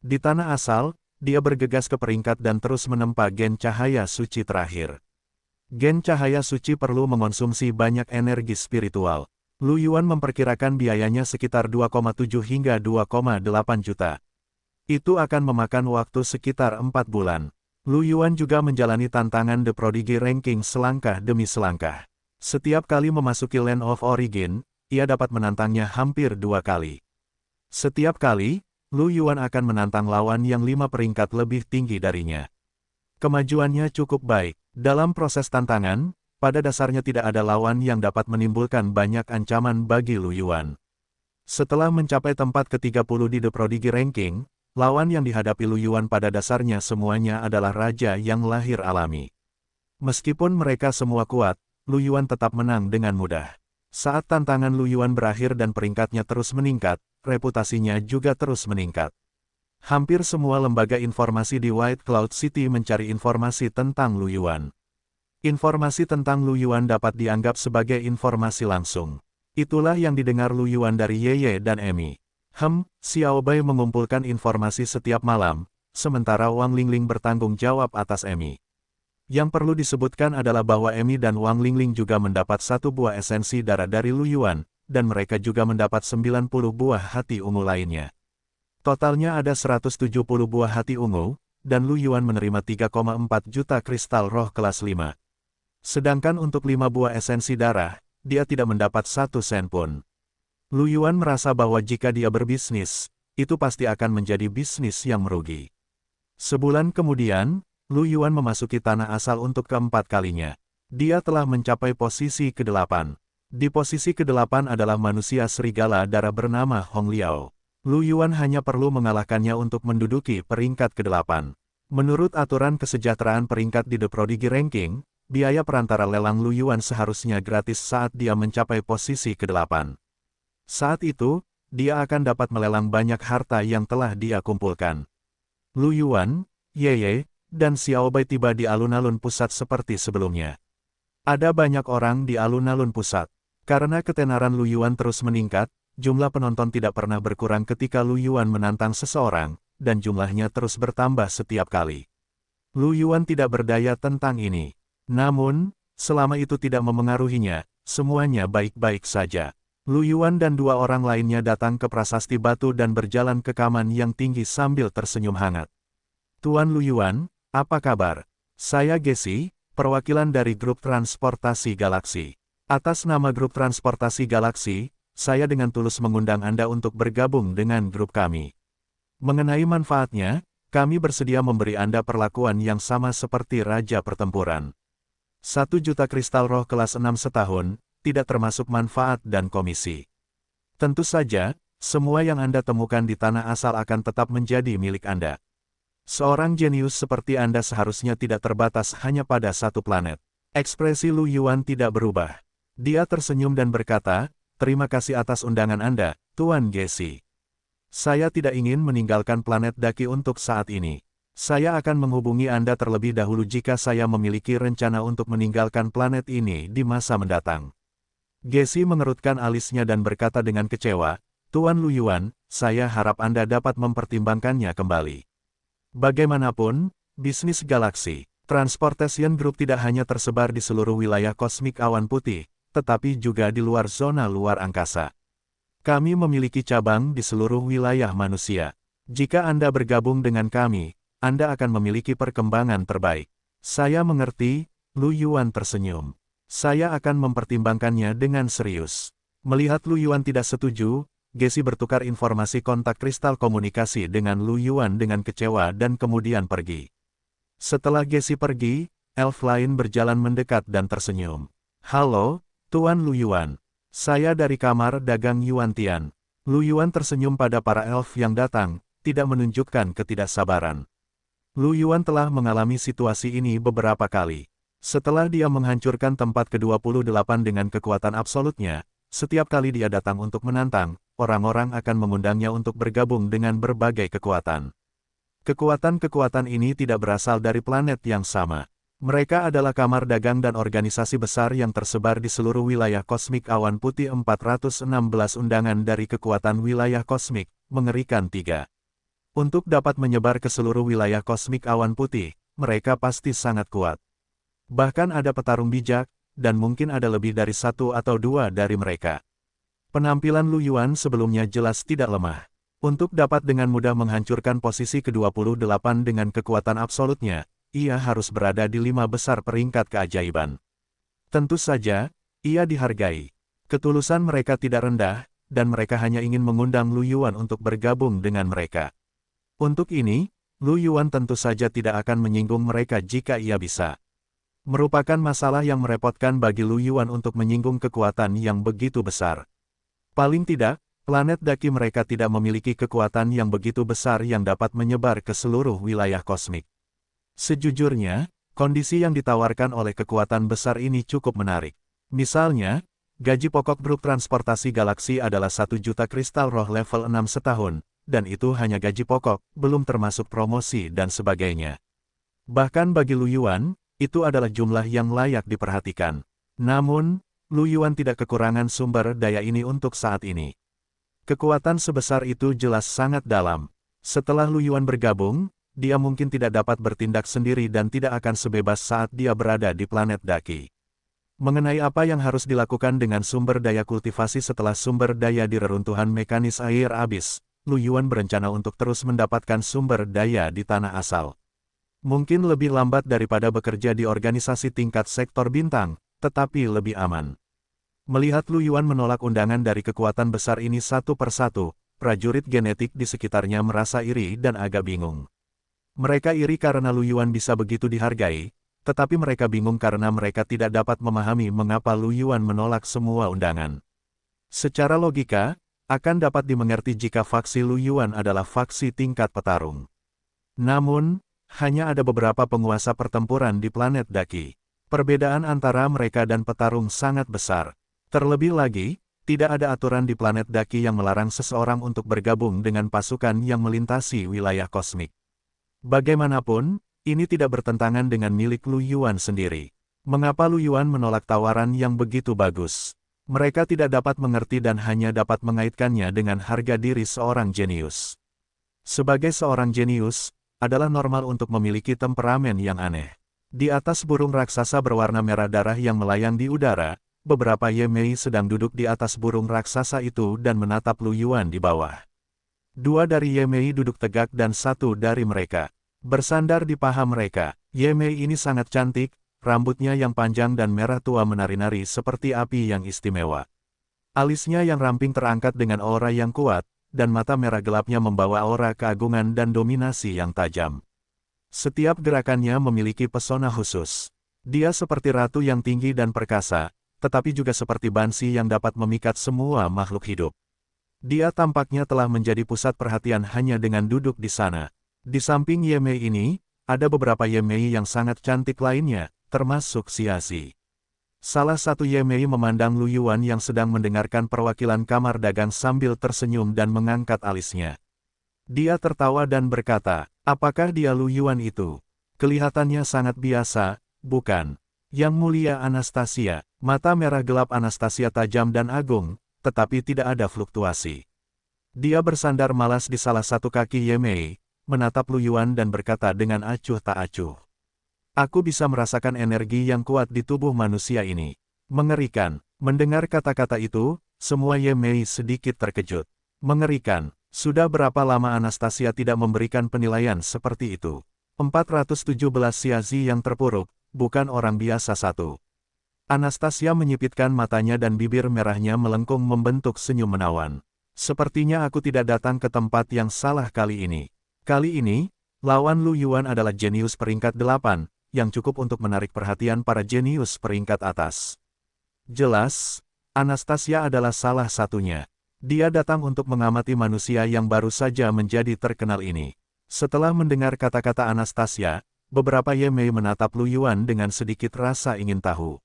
Di tanah asal, dia bergegas ke peringkat dan terus menempa gen cahaya suci terakhir. Gen cahaya suci perlu mengonsumsi banyak energi spiritual. Lu Yuan memperkirakan biayanya sekitar 2,7 hingga 2,8 juta. Itu akan memakan waktu sekitar 4 bulan. Lu Yuan juga menjalani tantangan The Prodigy Ranking selangkah demi selangkah. Setiap kali memasuki Land of Origin, ia dapat menantangnya hampir 2 kali. Setiap kali, Lu Yuan akan menantang lawan yang 5 peringkat lebih tinggi darinya. Kemajuannya cukup baik. Dalam proses tantangan, pada dasarnya tidak ada lawan yang dapat menimbulkan banyak ancaman bagi Lu Yuan. Setelah mencapai tempat ke-30 di The Prodigy Ranking, lawan yang dihadapi Lu Yuan pada dasarnya semuanya adalah raja yang lahir alami. Meskipun mereka semua kuat, Lu Yuan tetap menang dengan mudah. Saat tantangan Lu Yuan berakhir dan peringkatnya terus meningkat, reputasinya juga terus meningkat. Hampir semua lembaga informasi di White Cloud City mencari informasi tentang Lu Yuan. Informasi tentang Lu Yuan dapat dianggap sebagai informasi langsung. Itulah yang didengar Lu Yuan dari Yeye dan Emi. Xiao Bai mengumpulkan informasi setiap malam, sementara Wang Lingling bertanggung jawab atas Emi. Yang perlu disebutkan adalah bahwa Emi dan Wang Lingling juga mendapat 1 buah esensi darah dari Lu Yuan, dan mereka juga mendapat 90 buah hati ungu lainnya. Totalnya ada 170 buah hati ungu, dan Lu Yuan menerima 3,4 juta kristal roh kelas 5. Sedangkan untuk 5 buah esensi darah, dia tidak mendapat 1 sen pun. Lu Yuan merasa bahwa jika dia berbisnis, itu pasti akan menjadi bisnis yang merugi. Sebulan kemudian, Lu Yuan memasuki tanah asal untuk keempat kalinya. Dia telah mencapai posisi ke-8. Di posisi ke-8 adalah manusia serigala darah bernama Hong Liao. Lu Yuan hanya perlu mengalahkannya untuk menduduki peringkat ke-8. Menurut aturan kesejahteraan peringkat di The Prodigy Ranking, biaya perantara lelang Lu Yuan seharusnya gratis saat dia mencapai posisi ke-8. Saat itu, dia akan dapat melelang banyak harta yang telah dia kumpulkan. Lu Yuan, Yeye, dan Xiao Bai tiba di alun-alun pusat seperti sebelumnya. Ada banyak orang di alun-alun pusat. Karena ketenaran Lu Yuan terus meningkat, jumlah penonton tidak pernah berkurang ketika Lu Yuan menantang seseorang, dan jumlahnya terus bertambah setiap kali. Lu Yuan tidak berdaya tentang ini. Namun, selama itu tidak memengaruhinya, semuanya baik-baik saja. Lu Yuan dan 2 orang lainnya datang ke prasasti batu dan berjalan ke kaman yang tinggi sambil tersenyum hangat. Tuan Lu Yuan, apa kabar? Saya Gesi, perwakilan dari grup transportasi galaksi. Atas nama grup transportasi galaksi, saya dengan tulus mengundang Anda untuk bergabung dengan grup kami. Mengenai manfaatnya, kami bersedia memberi Anda perlakuan yang sama seperti Raja Pertempuran. 1 juta kristal roh kelas 6 setahun, tidak termasuk manfaat dan komisi. Tentu saja, semua yang Anda temukan di tanah asal akan tetap menjadi milik Anda. Seorang jenius seperti Anda seharusnya tidak terbatas hanya pada 1 planet. Ekspresi Lu Yuan tidak berubah. Dia tersenyum dan berkata, terima kasih atas undangan Anda, Tuan Gesi. Saya tidak ingin meninggalkan planet Daki untuk saat ini. Saya akan menghubungi Anda terlebih dahulu jika saya memiliki rencana untuk meninggalkan planet ini di masa mendatang. Gesi mengerutkan alisnya dan berkata dengan kecewa, Tuan Lu Yuan, saya harap Anda dapat mempertimbangkannya kembali. Bagaimanapun, bisnis galaksi, Transportation Group tidak hanya tersebar di seluruh wilayah kosmik awan putih, tetapi juga di luar zona luar angkasa. Kami memiliki cabang di seluruh wilayah manusia. Jika Anda bergabung dengan kami, Anda akan memiliki perkembangan terbaik. Saya mengerti, Lu Yuan tersenyum. Saya akan mempertimbangkannya dengan serius. Melihat Lu Yuan tidak setuju, Gesi bertukar informasi kontak kristal komunikasi dengan Lu Yuan dengan kecewa dan kemudian pergi. Setelah Gesi pergi, elf lain berjalan mendekat dan tersenyum. Halo, Tuan Lu Yuan. Saya dari kamar dagang Yuan Tian. Lu Yuan tersenyum pada para elf yang datang, tidak menunjukkan ketidaksabaran. Lu Yuan telah mengalami situasi ini beberapa kali. Setelah dia menghancurkan tempat ke-28 dengan kekuatan absolutnya, setiap kali dia datang untuk menantang, orang-orang akan mengundangnya untuk bergabung dengan berbagai kekuatan. Kekuatan-kekuatan ini tidak berasal dari planet yang sama. Mereka adalah kamar dagang dan organisasi besar yang tersebar di seluruh wilayah kosmik awan putih. 416 undangan dari kekuatan wilayah kosmik, mengerikan 3. Untuk dapat menyebar ke seluruh wilayah kosmik awan putih, mereka pasti sangat kuat. Bahkan ada petarung bijak, dan mungkin ada lebih dari 1 atau 2 dari mereka. Penampilan Lu Yuan sebelumnya jelas tidak lemah. Untuk dapat dengan mudah menghancurkan posisi ke-28 dengan kekuatan absolutnya, ia harus berada di 5 besar peringkat keajaiban. Tentu saja, ia dihargai. Ketulusan mereka tidak rendah, dan mereka hanya ingin mengundang Lu Yuan untuk bergabung dengan mereka. Untuk ini, Lu Yuan tentu saja tidak akan menyinggung mereka jika ia bisa. Merupakan masalah yang merepotkan bagi Lu Yuan untuk menyinggung kekuatan yang begitu besar. Paling tidak, planet Daki mereka tidak memiliki kekuatan yang begitu besar yang dapat menyebar ke seluruh wilayah kosmik. Sejujurnya, kondisi yang ditawarkan oleh kekuatan besar ini cukup menarik. Misalnya, gaji pokok grup transportasi galaksi adalah 1 juta kristal roh level 6 setahun, dan itu hanya gaji pokok, belum termasuk promosi dan sebagainya. Bahkan bagi Lu Yuan, itu adalah jumlah yang layak diperhatikan. Namun, Lu Yuan tidak kekurangan sumber daya ini untuk saat ini. Kekuatan sebesar itu jelas sangat dalam. Setelah Lu Yuan bergabung, dia mungkin tidak dapat bertindak sendiri dan tidak akan sebebas saat dia berada di planet Daki. Mengenai apa yang harus dilakukan dengan sumber daya kultivasi setelah sumber daya di reruntuhan mekanis air abis, Lu Yuan berencana untuk terus mendapatkan sumber daya di tanah asal. Mungkin lebih lambat daripada bekerja di organisasi tingkat sektor bintang, tetapi lebih aman. Melihat Lu Yuan menolak undangan dari kekuatan besar ini satu persatu, prajurit genetik di sekitarnya merasa iri dan agak bingung. Mereka iri karena Lu Yuan bisa begitu dihargai, tetapi mereka bingung karena mereka tidak dapat memahami mengapa Lu Yuan menolak semua undangan. Secara logika, akan dapat dimengerti jika faksi Lu Yuan adalah faksi tingkat petarung. Namun, hanya ada beberapa penguasa pertempuran di planet Daki. Perbedaan antara mereka dan petarung sangat besar. Terlebih lagi, tidak ada aturan di planet Daki yang melarang seseorang untuk bergabung dengan pasukan yang melintasi wilayah kosmik. Bagaimanapun, ini tidak bertentangan dengan milik Lu Yuan sendiri. Mengapa Lu Yuan menolak tawaran yang begitu bagus? Mereka tidak dapat mengerti dan hanya dapat mengaitkannya dengan harga diri seorang jenius. Sebagai seorang jenius, adalah normal untuk memiliki temperamen yang aneh. Di atas burung raksasa berwarna merah darah yang melayang di udara, beberapa Ye Mei sedang duduk di atas burung raksasa itu dan menatap Lu Yuan di bawah. Dua dari Ye Mei duduk tegak dan satu dari mereka bersandar di paha mereka. Ye Mei ini sangat cantik, rambutnya yang panjang dan merah tua menari-nari seperti api yang istimewa. Alisnya yang ramping terangkat dengan aura yang kuat, dan mata merah gelapnya membawa aura keagungan dan dominasi yang tajam. Setiap gerakannya memiliki pesona khusus. Dia seperti ratu yang tinggi dan perkasa, tetapi juga seperti Bansi yang dapat memikat semua makhluk hidup. Dia tampaknya telah menjadi pusat perhatian hanya dengan duduk di sana. Di samping Ye Mei ini, ada beberapa Ye Mei yang sangat cantik lainnya, termasuk Xiazi. Salah satu Ye Mei memandang Lu Yuan yang sedang mendengarkan perwakilan kamar dagang sambil tersenyum dan mengangkat alisnya. Dia tertawa dan berkata, "Apakah dia Lu Yuan itu? Kelihatannya sangat biasa, bukan?" Yang mulia Anastasia, mata merah gelap Anastasia tajam dan agung, tetapi tidak ada fluktuasi. Dia bersandar malas di salah satu kaki Ye Mei, menatap Lu Yuan dan berkata dengan acuh tak acuh. "Aku bisa merasakan energi yang kuat di tubuh manusia ini. Mengerikan." Mendengar kata-kata itu, semua Ye Mei sedikit terkejut. Mengerikan. Sudah berapa lama Anastasia tidak memberikan penilaian seperti itu? 417 Xiazi yang terpuruk, bukan orang biasa satu. Anastasia menyipitkan matanya dan bibir merahnya melengkung membentuk senyum menawan. "Sepertinya aku tidak datang ke tempat yang salah kali ini. Kali ini, lawan Lu Yuan adalah jenius peringkat 8, yang cukup untuk menarik perhatian para jenius peringkat atas." Jelas, Anastasia adalah salah satunya. Dia datang untuk mengamati manusia yang baru saja menjadi terkenal ini. Setelah mendengar kata-kata Anastasia, beberapa Ye Mei menatap Lu Yuan dengan sedikit rasa ingin tahu.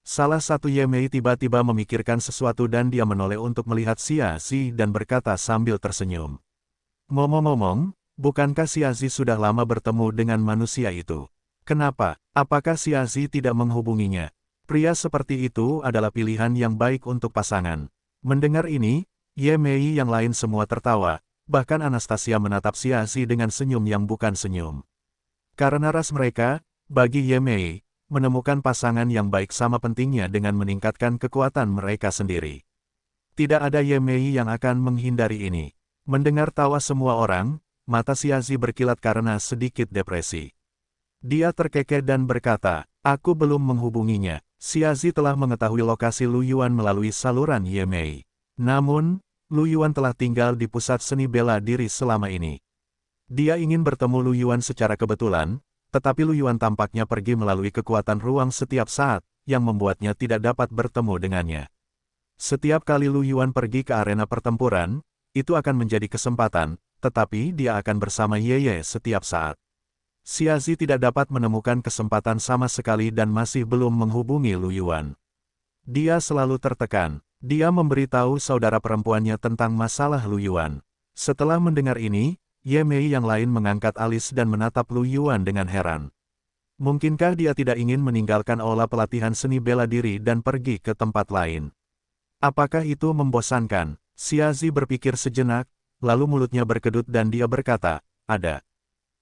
Salah satu Ye Mei tiba-tiba memikirkan sesuatu dan dia menoleh untuk melihat Xiazi dan berkata sambil tersenyum. "Ngomong-ngomong, bukankah Xiazi sudah lama bertemu dengan manusia itu? Kenapa? Apakah Xiazi tidak menghubunginya?" Pria seperti itu adalah pilihan yang baik untuk pasangan. Mendengar ini, Ye Mei yang lain semua tertawa, bahkan Anastasia menatap Xiazi dengan senyum yang bukan senyum. Karena ras mereka, bagi Ye Mei, menemukan pasangan yang baik sama pentingnya dengan meningkatkan kekuatan mereka sendiri. Tidak ada Ye Mei yang akan menghindari ini. Mendengar tawa semua orang, mata Xiazi berkilat karena sedikit depresi. Dia terkekeh dan berkata, "Aku belum menghubunginya." Xiazi telah mengetahui lokasi Lu Yuan melalui saluran Ye Mei. Namun, Lu Yuan telah tinggal di pusat seni bela diri selama ini. Dia ingin bertemu Lu Yuan secara kebetulan, tetapi Lu Yuan tampaknya pergi melalui kekuatan ruang setiap saat, yang membuatnya tidak dapat bertemu dengannya. Setiap kali Lu Yuan pergi ke arena pertempuran, itu akan menjadi kesempatan, tetapi dia akan bersama Ye Ye setiap saat. Xiazi tidak dapat menemukan kesempatan sama sekali dan masih belum menghubungi Lu Yuan. Dia selalu tertekan. Dia memberitahu saudara perempuannya tentang masalah Lu Yuan. Setelah mendengar ini, Ye Mei yang lain mengangkat alis dan menatap Lu Yuan dengan heran. Mungkinkah dia tidak ingin meninggalkan aula pelatihan seni bela diri dan pergi ke tempat lain? Apakah itu membosankan? Xiazi berpikir sejenak, lalu mulutnya berkedut dan dia berkata, ada.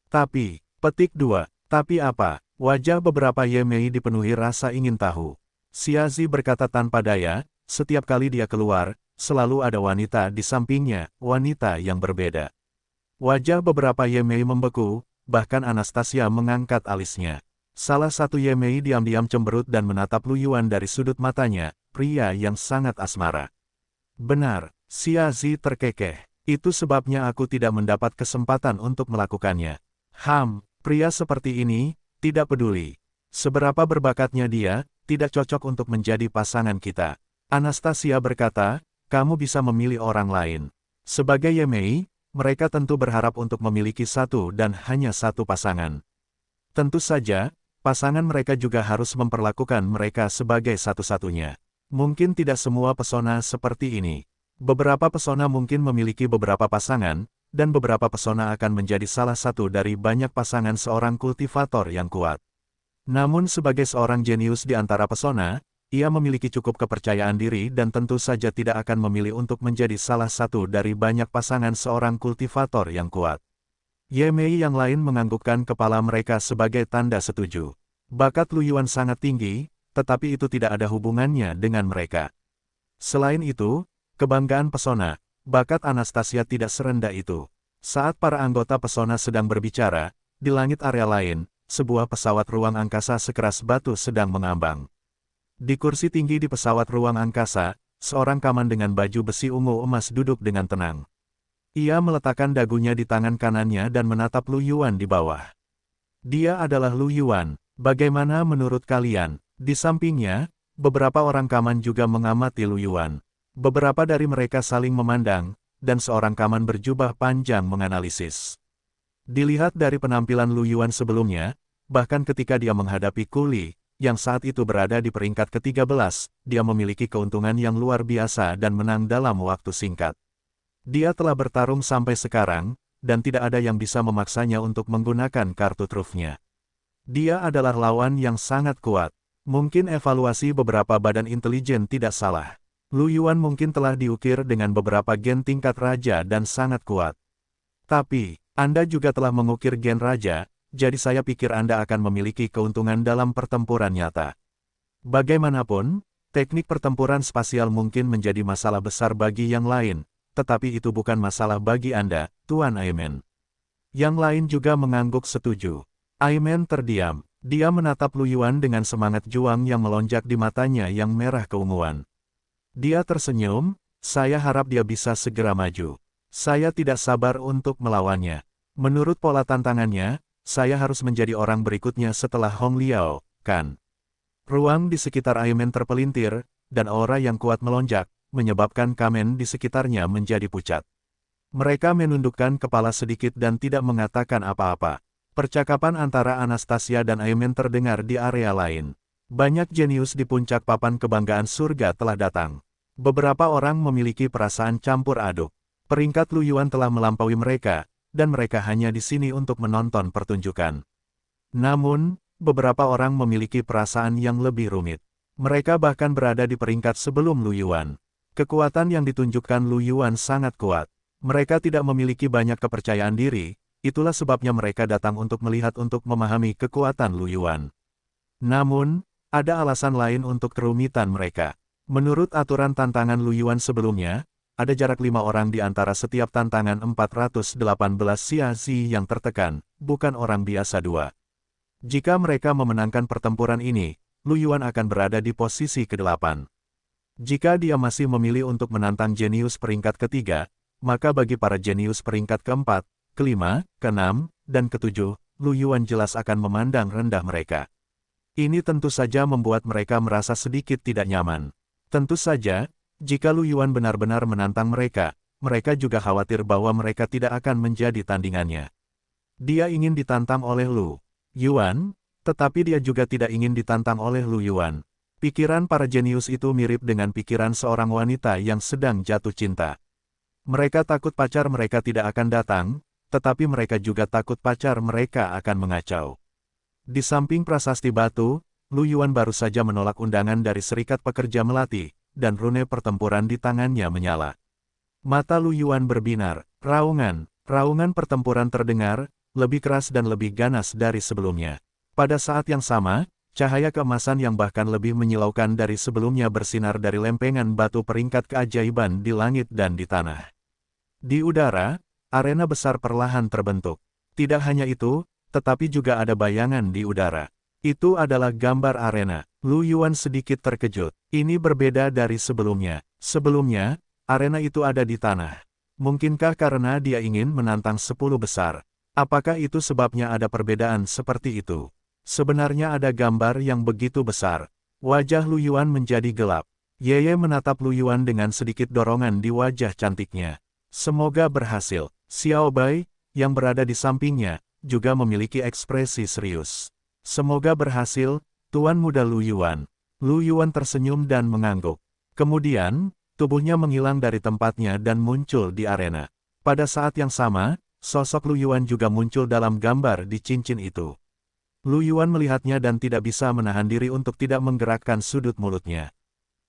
Tapi, petik 2, tapi apa? Wajah beberapa Yemei dipenuhi rasa ingin tahu. Xiazi berkata tanpa daya, setiap kali dia keluar, selalu ada wanita di sampingnya, wanita yang berbeda. Wajah beberapa Yemei membeku, bahkan Anastasia mengangkat alisnya. Salah satu Yemei diam-diam cemberut dan menatap Lu Yuan dari sudut matanya, pria yang sangat asmara. Benar, Xiazi terkekeh. Itu sebabnya aku tidak mendapat kesempatan untuk melakukannya. Pria seperti ini, tidak peduli seberapa berbakatnya dia, tidak cocok untuk menjadi pasangan kita. Anastasia berkata, kamu bisa memilih orang lain. Sebagai Yemei, mereka tentu berharap untuk memiliki satu dan hanya satu pasangan. Tentu saja, pasangan mereka juga harus memperlakukan mereka sebagai satu-satunya. Mungkin tidak semua pesona seperti ini. Beberapa pesona mungkin memiliki beberapa pasangan, dan beberapa pesona akan menjadi salah satu dari banyak pasangan seorang kultivator yang kuat. Namun sebagai seorang jenius di antara pesona, ia memiliki cukup kepercayaan diri dan tentu saja tidak akan memilih untuk menjadi salah satu dari banyak pasangan seorang kultivator yang kuat. Yemei yang lain menganggukkan kepala mereka sebagai tanda setuju. Bakat Lu Yuan sangat tinggi, tetapi itu tidak ada hubungannya dengan mereka. Selain itu, kebanggaan pesona, bakat Anastasia tidak serendah itu. Saat para anggota pesona sedang berbicara, di langit area lain, sebuah pesawat ruang angkasa sekeras batu sedang mengambang. Di kursi tinggi di pesawat ruang angkasa, seorang kaman dengan baju besi ungu emas duduk dengan tenang. Ia meletakkan dagunya di tangan kanannya dan menatap Lu Yuan di bawah. Dia adalah Lu Yuan, bagaimana menurut kalian? Di sampingnya, beberapa orang kaman juga mengamati Lu Yuan. Beberapa dari mereka saling memandang, dan seorang kaman berjubah panjang menganalisis. Dilihat dari penampilan Lu Yuan sebelumnya, bahkan ketika dia menghadapi Kuli, yang saat itu berada di peringkat ke-13, dia memiliki keuntungan yang luar biasa dan menang dalam waktu singkat. Dia telah bertarung sampai sekarang, dan tidak ada yang bisa memaksanya untuk menggunakan kartu trufnya. Dia adalah lawan yang sangat kuat. Mungkin evaluasi beberapa badan intelijen tidak salah. Lu Yuan mungkin telah diukir dengan beberapa gen tingkat raja dan sangat kuat. Tapi, Anda juga telah mengukir gen raja, jadi saya pikir Anda akan memiliki keuntungan dalam pertempuran nyata. Bagaimanapun, teknik pertempuran spasial mungkin menjadi masalah besar bagi yang lain, tetapi itu bukan masalah bagi Anda, Tuan Aimen. Yang lain juga mengangguk setuju. Aimen terdiam. Dia menatap Lu Yuan dengan semangat juang yang melonjak di matanya yang merah keunguan. Dia tersenyum, saya harap dia bisa segera maju. Saya tidak sabar untuk melawannya. Menurut pola tantangannya, saya harus menjadi orang berikutnya setelah Hong Liao, kan? Ruang di sekitar Aimen terpelintir, dan aura yang kuat melonjak, menyebabkan kamen di sekitarnya menjadi pucat. Mereka menundukkan kepala sedikit dan tidak mengatakan apa-apa. Percakapan antara Anastasia dan Aimen terdengar di area lain. Banyak jenius di puncak papan kebanggaan surga telah datang. Beberapa orang memiliki perasaan campur aduk. Peringkat Lu Yuan telah melampaui mereka, dan mereka hanya di sini untuk menonton pertunjukan. Namun, beberapa orang memiliki perasaan yang lebih rumit. Mereka bahkan berada di peringkat sebelum Lu Yuan. Kekuatan yang ditunjukkan Lu Yuan sangat kuat. Mereka tidak memiliki banyak kepercayaan diri, itulah sebabnya mereka datang untuk melihat untuk memahami kekuatan Lu Yuan. Namun, ada alasan lain untuk kerumitan mereka. Menurut aturan tantangan Lu Yuan sebelumnya, ada jarak 5 orang di antara setiap tantangan 418 Xiazi yang tertekan, bukan orang biasa 2. Jika mereka memenangkan pertempuran ini, Lu Yuan akan berada di posisi ke-8. Jika dia masih memilih untuk menantang jenius peringkat ketiga, maka bagi para jenius peringkat ke-4, ke-5, ke-6, dan ke-7, Lu Yuan jelas akan memandang rendah mereka. Ini tentu saja membuat mereka merasa sedikit tidak nyaman. Tentu saja, jika Lu Yuan benar-benar menantang mereka, mereka juga khawatir bahwa mereka tidak akan menjadi tandingannya. Dia ingin ditantang oleh Lu Yuan, tetapi dia juga tidak ingin ditantang oleh Lu Yuan. Pikiran para jenius itu mirip dengan pikiran seorang wanita yang sedang jatuh cinta. Mereka takut pacar mereka tidak akan datang, tetapi mereka juga takut pacar mereka akan mengacau. Di samping prasasti batu, Lu Yuan baru saja menolak undangan dari Serikat Pekerja Melati, dan rune pertempuran di tangannya menyala. Mata Lu Yuan berbinar, raungan pertempuran terdengar, lebih keras dan lebih ganas dari sebelumnya. Pada saat yang sama, cahaya keemasan yang bahkan lebih menyilaukan dari sebelumnya bersinar dari lempengan batu peringkat keajaiban di langit dan di tanah. Di udara, arena besar perlahan terbentuk. Tidak hanya itu, tetapi juga ada bayangan di udara. Itu adalah gambar arena. Lu Yuan sedikit terkejut. Ini berbeda dari sebelumnya. Sebelumnya, arena itu ada di tanah. Mungkinkah karena dia ingin menantang 10 besar? Apakah itu sebabnya ada perbedaan seperti itu? Sebenarnya ada gambar yang begitu besar. Wajah Lu Yuan menjadi gelap. Yeye menatap Lu Yuan dengan sedikit dorongan di wajah cantiknya. Semoga berhasil. Xiao Bai, yang berada di sampingnya, juga memiliki ekspresi serius. Semoga berhasil, Tuan Muda Lu Yuan. Lu Yuan tersenyum dan mengangguk. Kemudian, tubuhnya menghilang dari tempatnya dan muncul di arena. Pada saat yang sama, sosok Lu Yuan juga muncul dalam gambar di cincin itu. Lu Yuan melihatnya dan tidak bisa menahan diri untuk tidak menggerakkan sudut mulutnya.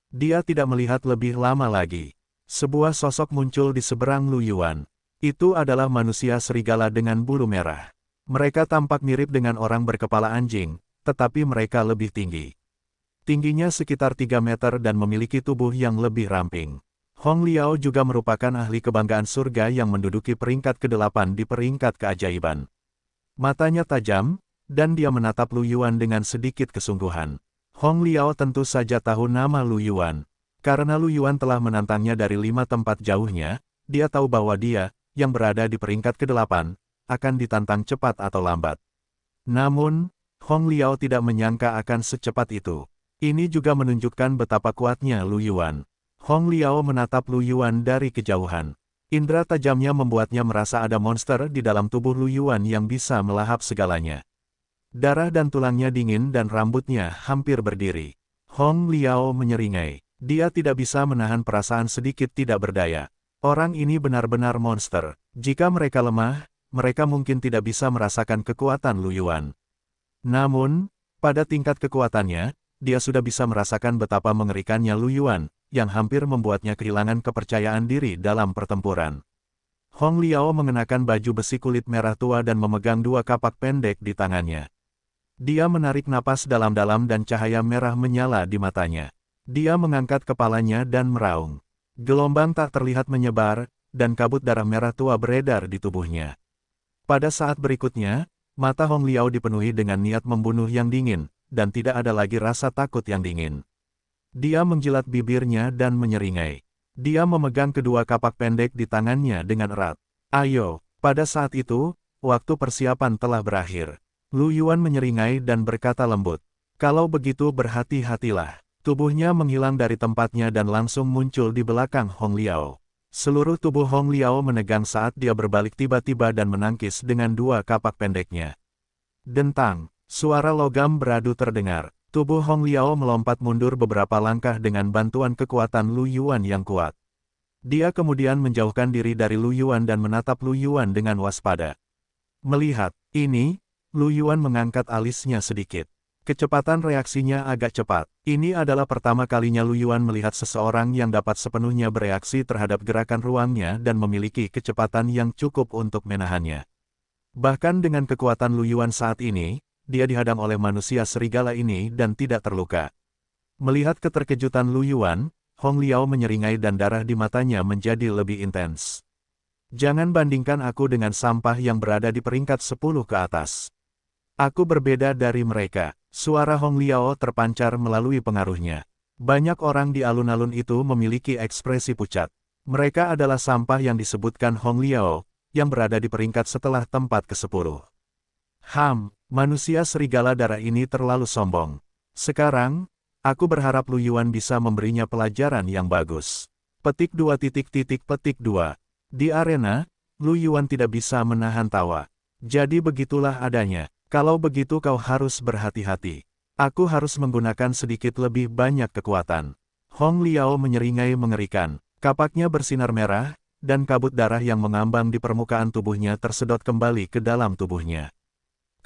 Dia tidak melihat lebih lama lagi. Sebuah sosok muncul di seberang Lu Yuan. Itu adalah manusia serigala dengan bulu merah. Mereka tampak mirip dengan orang berkepala anjing, tetapi mereka lebih tinggi. Tingginya sekitar 3 meter dan memiliki tubuh yang lebih ramping. Hong Liao juga merupakan ahli kebanggaan surga yang menduduki peringkat ke-8 di peringkat keajaiban. Matanya tajam, dan dia menatap Lu Yuan dengan sedikit kesungguhan. Hong Liao tentu saja tahu nama Lu Yuan. Karena Lu Yuan telah menantangnya dari 5 tempat jauhnya, dia tahu bahwa dia, yang berada di peringkat ke-8, akan ditantang cepat atau lambat. Namun, Hong Liao tidak menyangka akan secepat itu. Ini juga menunjukkan betapa kuatnya Lu Yuan. Hong Liao menatap Lu Yuan dari kejauhan. Indra tajamnya membuatnya merasa ada monster di dalam tubuh Lu Yuan yang bisa melahap segalanya. Darah dan tulangnya dingin dan rambutnya hampir berdiri. Hong Liao menyeringai. Dia tidak bisa menahan perasaan sedikit tidak berdaya. Orang ini benar-benar monster. Jika mereka lemah, mereka mungkin tidak bisa merasakan kekuatan Lu Yuan. Namun, pada tingkat kekuatannya, dia sudah bisa merasakan betapa mengerikannya Lu Yuan, yang hampir membuatnya kehilangan kepercayaan diri dalam pertempuran. Hong Liao mengenakan baju besi kulit merah tua dan memegang 2 kapak pendek di tangannya. Dia menarik napas dalam-dalam dan cahaya merah menyala di matanya. Dia mengangkat kepalanya dan meraung. Gelombang tak terlihat menyebar, dan kabut darah merah tua beredar di tubuhnya. Pada saat berikutnya, mata Hong Liao dipenuhi dengan niat membunuh yang dingin, dan tidak ada lagi rasa takut yang dingin. Dia menjilat bibirnya dan menyeringai. Dia memegang kedua kapak pendek di tangannya dengan erat. Ayo, pada saat itu, waktu persiapan telah berakhir. Lu Yuan menyeringai dan berkata lembut. Kalau begitu berhati-hatilah. Tubuhnya menghilang dari tempatnya dan langsung muncul di belakang Hong Liao. Seluruh tubuh Hong Liao menegang saat dia berbalik tiba-tiba dan menangkis dengan 2 kapak pendeknya. Dentang, suara logam beradu terdengar. Tubuh Hong Liao melompat mundur beberapa langkah dengan bantuan kekuatan Lu Yuan yang kuat. Dia kemudian menjauhkan diri dari Lu Yuan dan menatap Lu Yuan dengan waspada. Melihat ini, Lu Yuan mengangkat alisnya sedikit. Kecepatan reaksinya agak cepat. Ini adalah pertama kalinya Lu Yuan melihat seseorang yang dapat sepenuhnya bereaksi terhadap gerakan ruangnya dan memiliki kecepatan yang cukup untuk menahannya. Bahkan dengan kekuatan Lu Yuan saat ini, dia dihadang oleh manusia serigala ini dan tidak terluka. Melihat keterkejutan Lu Yuan, Hong Liao menyeringai dan darah di matanya menjadi lebih intens. Jangan bandingkan aku dengan sampah yang berada di peringkat 10 ke atas. Aku berbeda dari mereka. Suara Hong Liao terpancar melalui pengaruhnya. Banyak orang di alun-alun itu memiliki ekspresi pucat. Mereka adalah sampah yang disebutkan Hong Liao, yang berada di peringkat setelah tempat ke-10. Manusia serigala darah ini terlalu sombong. Sekarang, aku berharap Lu Yuan bisa memberinya pelajaran yang bagus. Petik 2. Di arena, Lu Yuan tidak bisa menahan tawa. Jadi begitulah adanya. Kalau begitu kau harus berhati-hati. Aku harus menggunakan sedikit lebih banyak kekuatan. Hong Liao menyeringai mengerikan. Kapaknya bersinar merah, dan kabut darah yang mengambang di permukaan tubuhnya tersedot kembali ke dalam tubuhnya.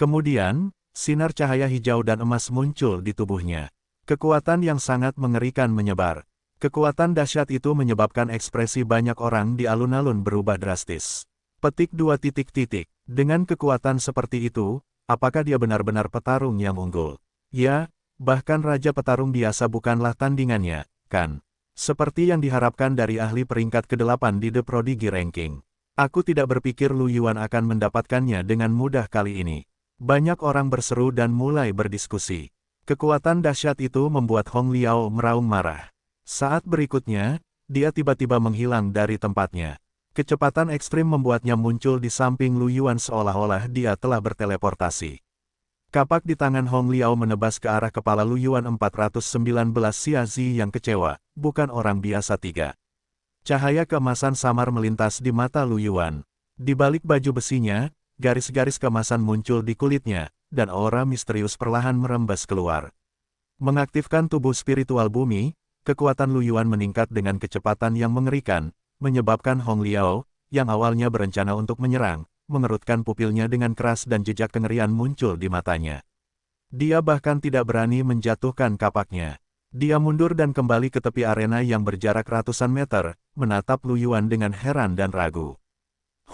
Kemudian, sinar cahaya hijau dan emas muncul di tubuhnya. Kekuatan yang sangat mengerikan menyebar. Kekuatan dahsyat itu menyebabkan ekspresi banyak orang di alun-alun berubah drastis. Petik 2 titik titik. Dengan kekuatan seperti itu, apakah dia benar-benar petarung yang unggul? Ya, bahkan Raja Petarung biasa bukanlah tandingannya, kan? Seperti yang diharapkan dari ahli peringkat ke-8 di The Prodigy Ranking. Aku tidak berpikir Lu Yuan akan mendapatkannya dengan mudah kali ini. Banyak orang berseru dan mulai berdiskusi. Kekuatan dahsyat itu membuat Hong Liao meraung marah. Saat berikutnya, dia tiba-tiba menghilang dari tempatnya. Kecepatan ekstrim membuatnya muncul di samping Lu Yuan seolah-olah dia telah berteleportasi. Kapak di tangan Hong Liao menebas ke arah kepala Lu Yuan 419 Xia Zi yang kecewa, bukan orang biasa 3. Cahaya keemasan samar melintas di mata Lu Yuan. Di balik baju besinya, garis-garis keemasan muncul di kulitnya, dan aura misterius perlahan merembes keluar. Mengaktifkan tubuh spiritual bumi, kekuatan Lu Yuan meningkat dengan kecepatan yang mengerikan, menyebabkan Hong Liao, yang awalnya berencana untuk menyerang, mengerutkan pupilnya dengan keras dan jejak kengerian muncul di matanya. Dia bahkan tidak berani menjatuhkan kapaknya. Dia mundur dan kembali ke tepi arena yang berjarak ratusan meter, menatap Lu Yuan dengan heran dan ragu.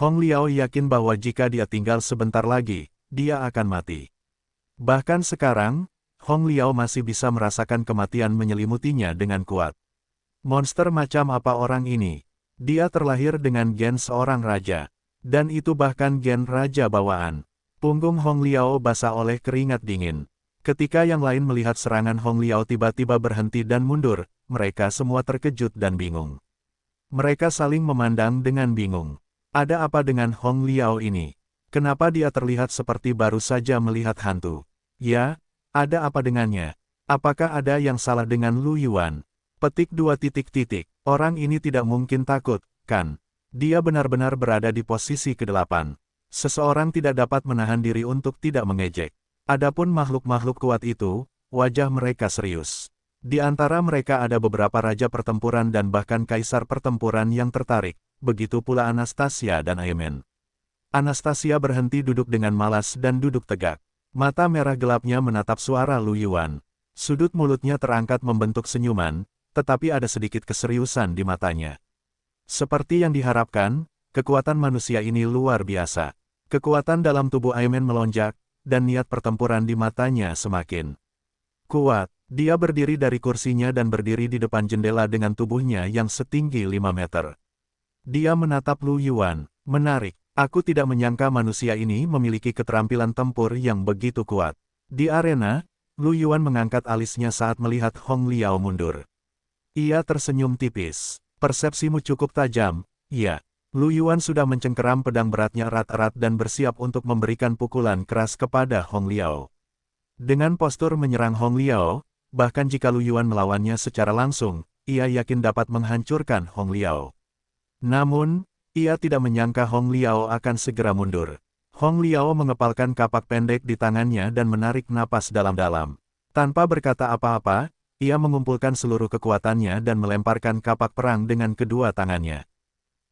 Hong Liao yakin bahwa jika dia tinggal sebentar lagi, dia akan mati. Bahkan sekarang, Hong Liao masih bisa merasakan kematian menyelimutinya dengan kuat. Monster macam apa orang ini? Dia terlahir dengan gen seorang raja. Dan itu bahkan gen raja bawaan. Punggung Hong Liao basah oleh keringat dingin. Ketika yang lain melihat serangan Hong Liao tiba-tiba berhenti dan mundur, mereka semua terkejut dan bingung. Mereka saling memandang dengan bingung. Ada apa dengan Hong Liao ini? Kenapa dia terlihat seperti baru saja melihat hantu? Ya, ada apa dengannya? Apakah ada yang salah dengan Lu Yuan? Petik 2 titik titik. Orang ini tidak mungkin takut, kan? Dia benar-benar berada di posisi ke-8. Seseorang tidak dapat menahan diri untuk tidak mengejek. Adapun makhluk-makhluk kuat itu, wajah mereka serius. Di antara mereka ada beberapa raja pertempuran dan bahkan kaisar pertempuran yang tertarik, begitu pula Anastasia dan Aimen. Anastasia berhenti duduk dengan malas dan duduk tegak. Mata merah gelapnya menatap suara Lu Yuan. Sudut mulutnya terangkat membentuk senyuman, tetapi ada sedikit keseriusan di matanya. Seperti yang diharapkan, kekuatan manusia ini luar biasa. Kekuatan dalam tubuh Aimen melonjak, dan niat pertempuran di matanya semakin kuat. Dia berdiri dari kursinya dan berdiri di depan jendela dengan tubuhnya yang setinggi 5 meter. Dia menatap Lu Yuan. Menarik. Aku tidak menyangka manusia ini memiliki keterampilan tempur yang begitu kuat. Di arena, Lu Yuan mengangkat alisnya saat melihat Hong Liao mundur. Ia tersenyum tipis. Persepsimu cukup tajam, iya. Lu Yuan sudah mencengkeram pedang beratnya erat-erat dan bersiap untuk memberikan pukulan keras kepada Hong Liao. Dengan postur menyerang Hong Liao, bahkan jika Lu Yuan melawannya secara langsung, ia yakin dapat menghancurkan Hong Liao. Namun, ia tidak menyangka Hong Liao akan segera mundur. Hong Liao mengepalkan kapak pendek di tangannya dan menarik napas dalam-dalam. Tanpa berkata apa-apa, ia mengumpulkan seluruh kekuatannya dan melemparkan kapak perang dengan kedua tangannya.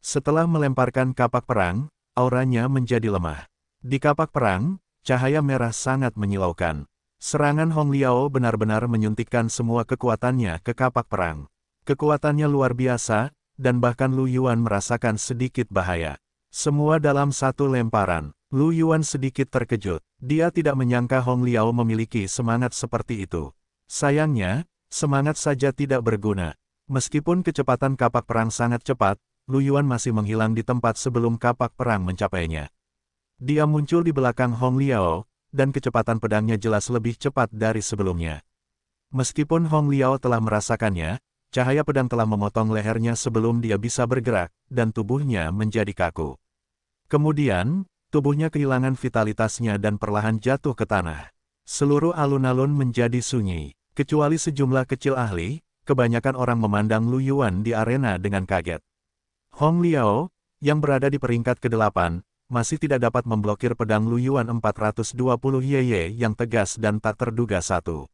Setelah melemparkan kapak perang, auranya menjadi lemah. Di kapak perang, cahaya merah sangat menyilaukan. Serangan Hong Liao benar-benar menyuntikkan semua kekuatannya ke kapak perang. Kekuatannya luar biasa, dan bahkan Lu Yuan merasakan sedikit bahaya. Semua dalam satu lemparan. Lu Yuan sedikit terkejut. Dia tidak menyangka Hong Liao memiliki semangat seperti itu. Sayangnya, semangat saja tidak berguna. Meskipun kecepatan kapak perang sangat cepat, Lu Yuan masih menghilang di tempat sebelum kapak perang mencapainya. Dia muncul di belakang Hong Liao, dan kecepatan pedangnya jelas lebih cepat dari sebelumnya. Meskipun Hong Liao telah merasakannya, cahaya pedang telah memotong lehernya sebelum dia bisa bergerak, dan tubuhnya menjadi kaku. Kemudian, tubuhnya kehilangan vitalitasnya dan perlahan jatuh ke tanah. Seluruh alun-alun menjadi sunyi. Kecuali sejumlah kecil ahli, kebanyakan orang memandang Lu Yuan di arena dengan kaget. Hong Liao, yang berada di peringkat ke-8, masih tidak dapat memblokir pedang Lu Yuan 420 YY yang tegas dan tak terduga satu.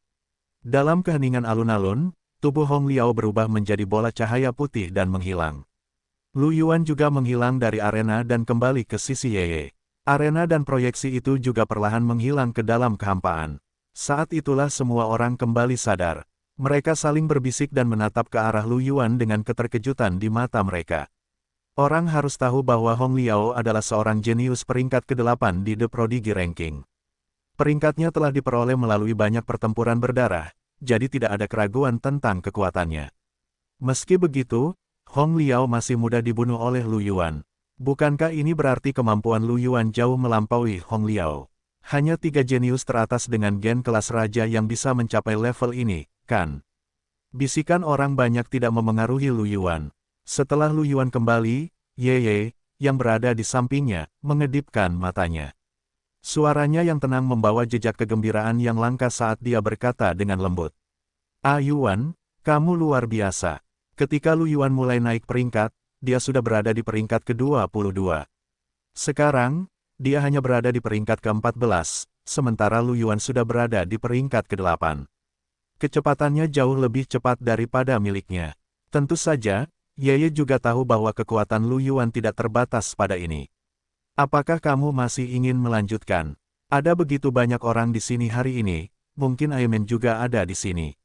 Dalam keheningan alun-alun, tubuh Hong Liao berubah menjadi bola cahaya putih dan menghilang. Lu Yuan juga menghilang dari arena dan kembali ke sisi YY. Arena dan proyeksi itu juga perlahan menghilang ke dalam kehampaan. Saat itulah semua orang kembali sadar. Mereka saling berbisik dan menatap ke arah Lu Yuan dengan keterkejutan di mata mereka. Orang harus tahu bahwa Hong Liao adalah seorang jenius peringkat ke-8 di The Prodigy Ranking. Peringkatnya telah diperoleh melalui banyak pertempuran berdarah, jadi tidak ada keraguan tentang kekuatannya. Meski begitu, Hong Liao masih mudah dibunuh oleh Lu Yuan. Bukankah ini berarti kemampuan Lu Yuan jauh melampaui Hong Liao? Hanya 3 jenius teratas dengan gen kelas raja yang bisa mencapai level ini, kan? Bisikan orang banyak tidak memengaruhi Lu Yuan. Setelah Lu Yuan kembali, Ye, yang berada di sampingnya, mengedipkan matanya. Suaranya yang tenang membawa jejak kegembiraan yang langka saat dia berkata dengan lembut. Yuan, kamu luar biasa. Ketika Lu Yuan mulai naik peringkat, dia sudah berada di peringkat ke-22. Sekarang, dia hanya berada di peringkat ke-14, sementara Lu Yuan sudah berada di peringkat ke-8. Kecepatannya jauh lebih cepat daripada miliknya. Tentu saja, Ye juga tahu bahwa kekuatan Lu Yuan tidak terbatas pada ini. Apakah kamu masih ingin melanjutkan? Ada begitu banyak orang di sini hari ini, mungkin Aimen juga ada di sini.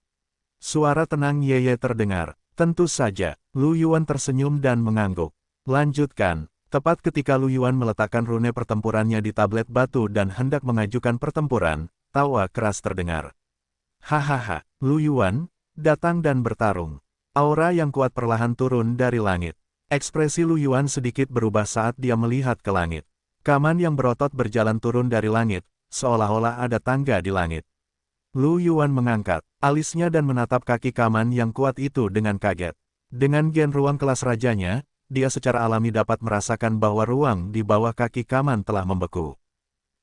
Suara tenang Ye terdengar. Tentu saja, Lu Yuan tersenyum dan mengangguk. Lanjutkan. Tepat ketika Lu Yuan meletakkan rune pertempurannya di tablet batu dan hendak mengajukan pertempuran, tawa keras terdengar. Hahaha, Lu Yuan, datang dan bertarung. Aura yang kuat perlahan turun dari langit. Ekspresi Lu Yuan sedikit berubah saat dia melihat ke langit. Kaman yang berotot berjalan turun dari langit, seolah-olah ada tangga di langit. Lu Yuan mengangkat alisnya dan menatap kaki Kaman yang kuat itu dengan kaget. Dengan gen ruang kelas rajanya, dia secara alami dapat merasakan bahwa ruang di bawah kaki Kaman telah membeku.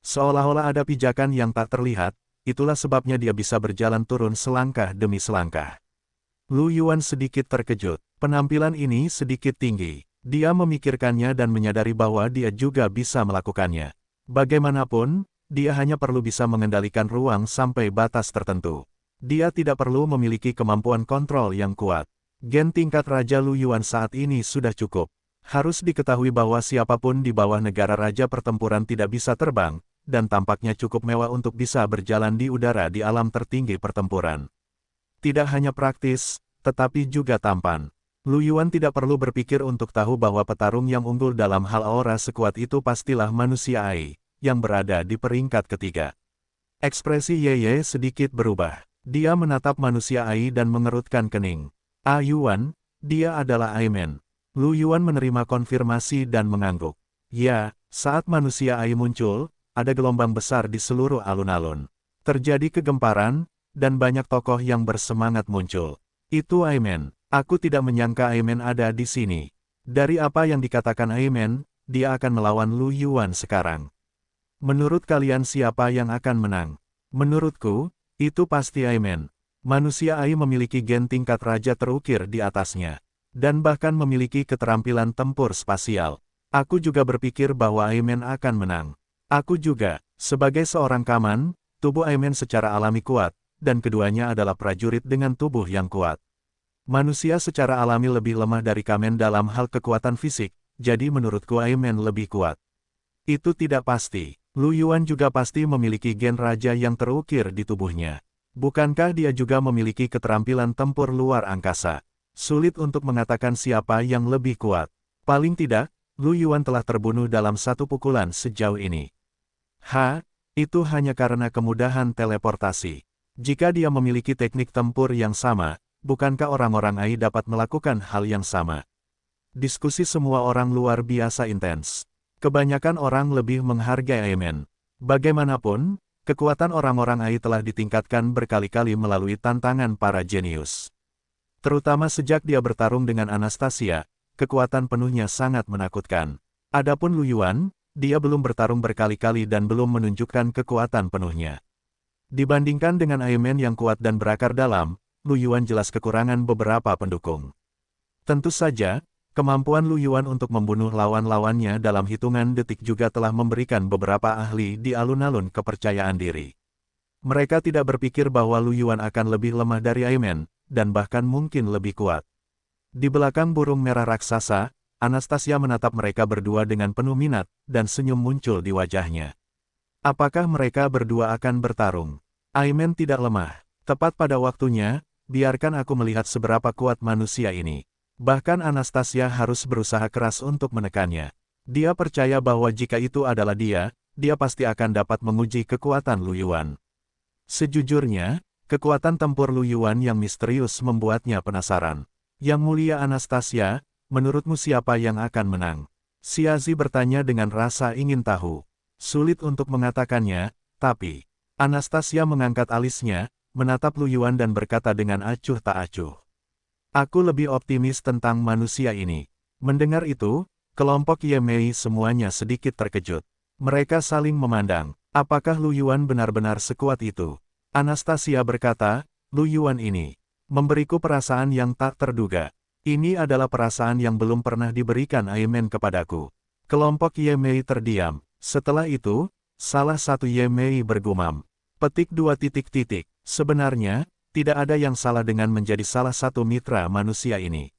Seolah-olah ada pijakan yang tak terlihat, itulah sebabnya dia bisa berjalan turun selangkah demi selangkah. Lu Yuan sedikit terkejut. Penampilan ini sedikit tinggi. Dia memikirkannya dan menyadari bahwa dia juga bisa melakukannya. Bagaimanapun, dia hanya perlu bisa mengendalikan ruang sampai batas tertentu. Dia tidak perlu memiliki kemampuan kontrol yang kuat. Gen tingkat Raja Lu Yuan saat ini sudah cukup. Harus diketahui bahwa siapapun di bawah negara Raja Pertempuran tidak bisa terbang, dan tampaknya cukup mewah untuk bisa berjalan di udara di alam tertinggi pertempuran. Tidak hanya praktis, tetapi juga tampan. Lu Yuan tidak perlu berpikir untuk tahu bahwa petarung yang unggul dalam hal aura sekuat itu pastilah manusia Ai, yang berada di peringkat ketiga. Ekspresi Ye sedikit berubah. Dia menatap manusia Ai dan mengerutkan kening. Yuan, dia adalah Aimen. Lu Yuan menerima konfirmasi dan mengangguk. Ya, saat manusia Ai muncul, ada gelombang besar di seluruh alun-alun. Terjadi kegemparan, dan banyak tokoh yang bersemangat muncul. Itu Aimen. Aku tidak menyangka Aimen ada di sini. Dari apa yang dikatakan Aimen, dia akan melawan Lu Yuan sekarang. Menurut kalian siapa yang akan menang? Menurutku, itu pasti Aimen. Manusia Ai memiliki gen tingkat raja terukir di atasnya. Dan bahkan memiliki keterampilan tempur spasial. Aku juga berpikir bahwa Aimen akan menang. Aku juga, sebagai seorang Kaman, tubuh Aimen secara alami kuat, dan keduanya adalah prajurit dengan tubuh yang kuat. Manusia secara alami lebih lemah dari Kamen dalam hal kekuatan fisik, jadi menurutku Aimen lebih kuat. Itu tidak pasti. Lu Yuan juga pasti memiliki gen raja yang terukir di tubuhnya. Bukankah dia juga memiliki keterampilan tempur luar angkasa? Sulit untuk mengatakan siapa yang lebih kuat. Paling tidak, Lu Yuan telah terbunuh dalam satu pukulan sejauh ini. Itu hanya karena kemudahan teleportasi. Jika dia memiliki teknik tempur yang sama, bukankah orang-orang Ai dapat melakukan hal yang sama? Diskusi semua orang luar biasa intens. Kebanyakan orang lebih menghargai Aimen. Bagaimanapun, kekuatan orang-orang Ai telah ditingkatkan berkali-kali melalui tantangan para jenius. Terutama sejak dia bertarung dengan Anastasia, kekuatan penuhnya sangat menakutkan. Adapun Lu Yuan, dia belum bertarung berkali-kali dan belum menunjukkan kekuatan penuhnya. Dibandingkan dengan Aimen yang kuat dan berakar dalam, Lu Yuan jelas kekurangan beberapa pendukung. Tentu saja, kemampuan Lu Yuan untuk membunuh lawan-lawannya dalam hitungan detik juga telah memberikan beberapa ahli di alun-alun kepercayaan diri. Mereka tidak berpikir bahwa Lu Yuan akan lebih lemah dari Aimen, dan bahkan mungkin lebih kuat. Di belakang burung merah raksasa, Anastasia menatap mereka berdua dengan penuh minat, dan senyum muncul di wajahnya. Apakah mereka berdua akan bertarung? Aimen tidak lemah. Tepat pada waktunya, biarkan aku melihat seberapa kuat manusia ini. Bahkan Anastasia harus berusaha keras untuk menekannya. Dia percaya bahwa jika itu adalah dia pasti akan dapat menguji kekuatan Lu Yuan. Sejujurnya, kekuatan tempur Lu Yuan yang misterius membuatnya penasaran. Yang mulia Anastasia, menurutmu siapa yang akan menang? Xiazi bertanya dengan rasa ingin tahu. Sulit untuk mengatakannya, tapi Anastasia mengangkat alisnya, menatap Lu Yuan dan berkata dengan acuh tak acuh. Aku lebih optimis tentang manusia ini. Mendengar itu, kelompok Ye Mei semuanya sedikit terkejut. Mereka saling memandang. Apakah Lu Yuan benar-benar sekuat itu? Anastasia berkata, Lu Yuan ini memberiku perasaan yang tak terduga. Ini adalah perasaan yang belum pernah diberikan Aimen kepadaku. Kelompok Ye Mei terdiam. Setelah itu, salah satu Ye Mei bergumam. Petik 2 titik. Sebenarnya, tidak ada yang salah dengan menjadi salah satu mitra manusia ini.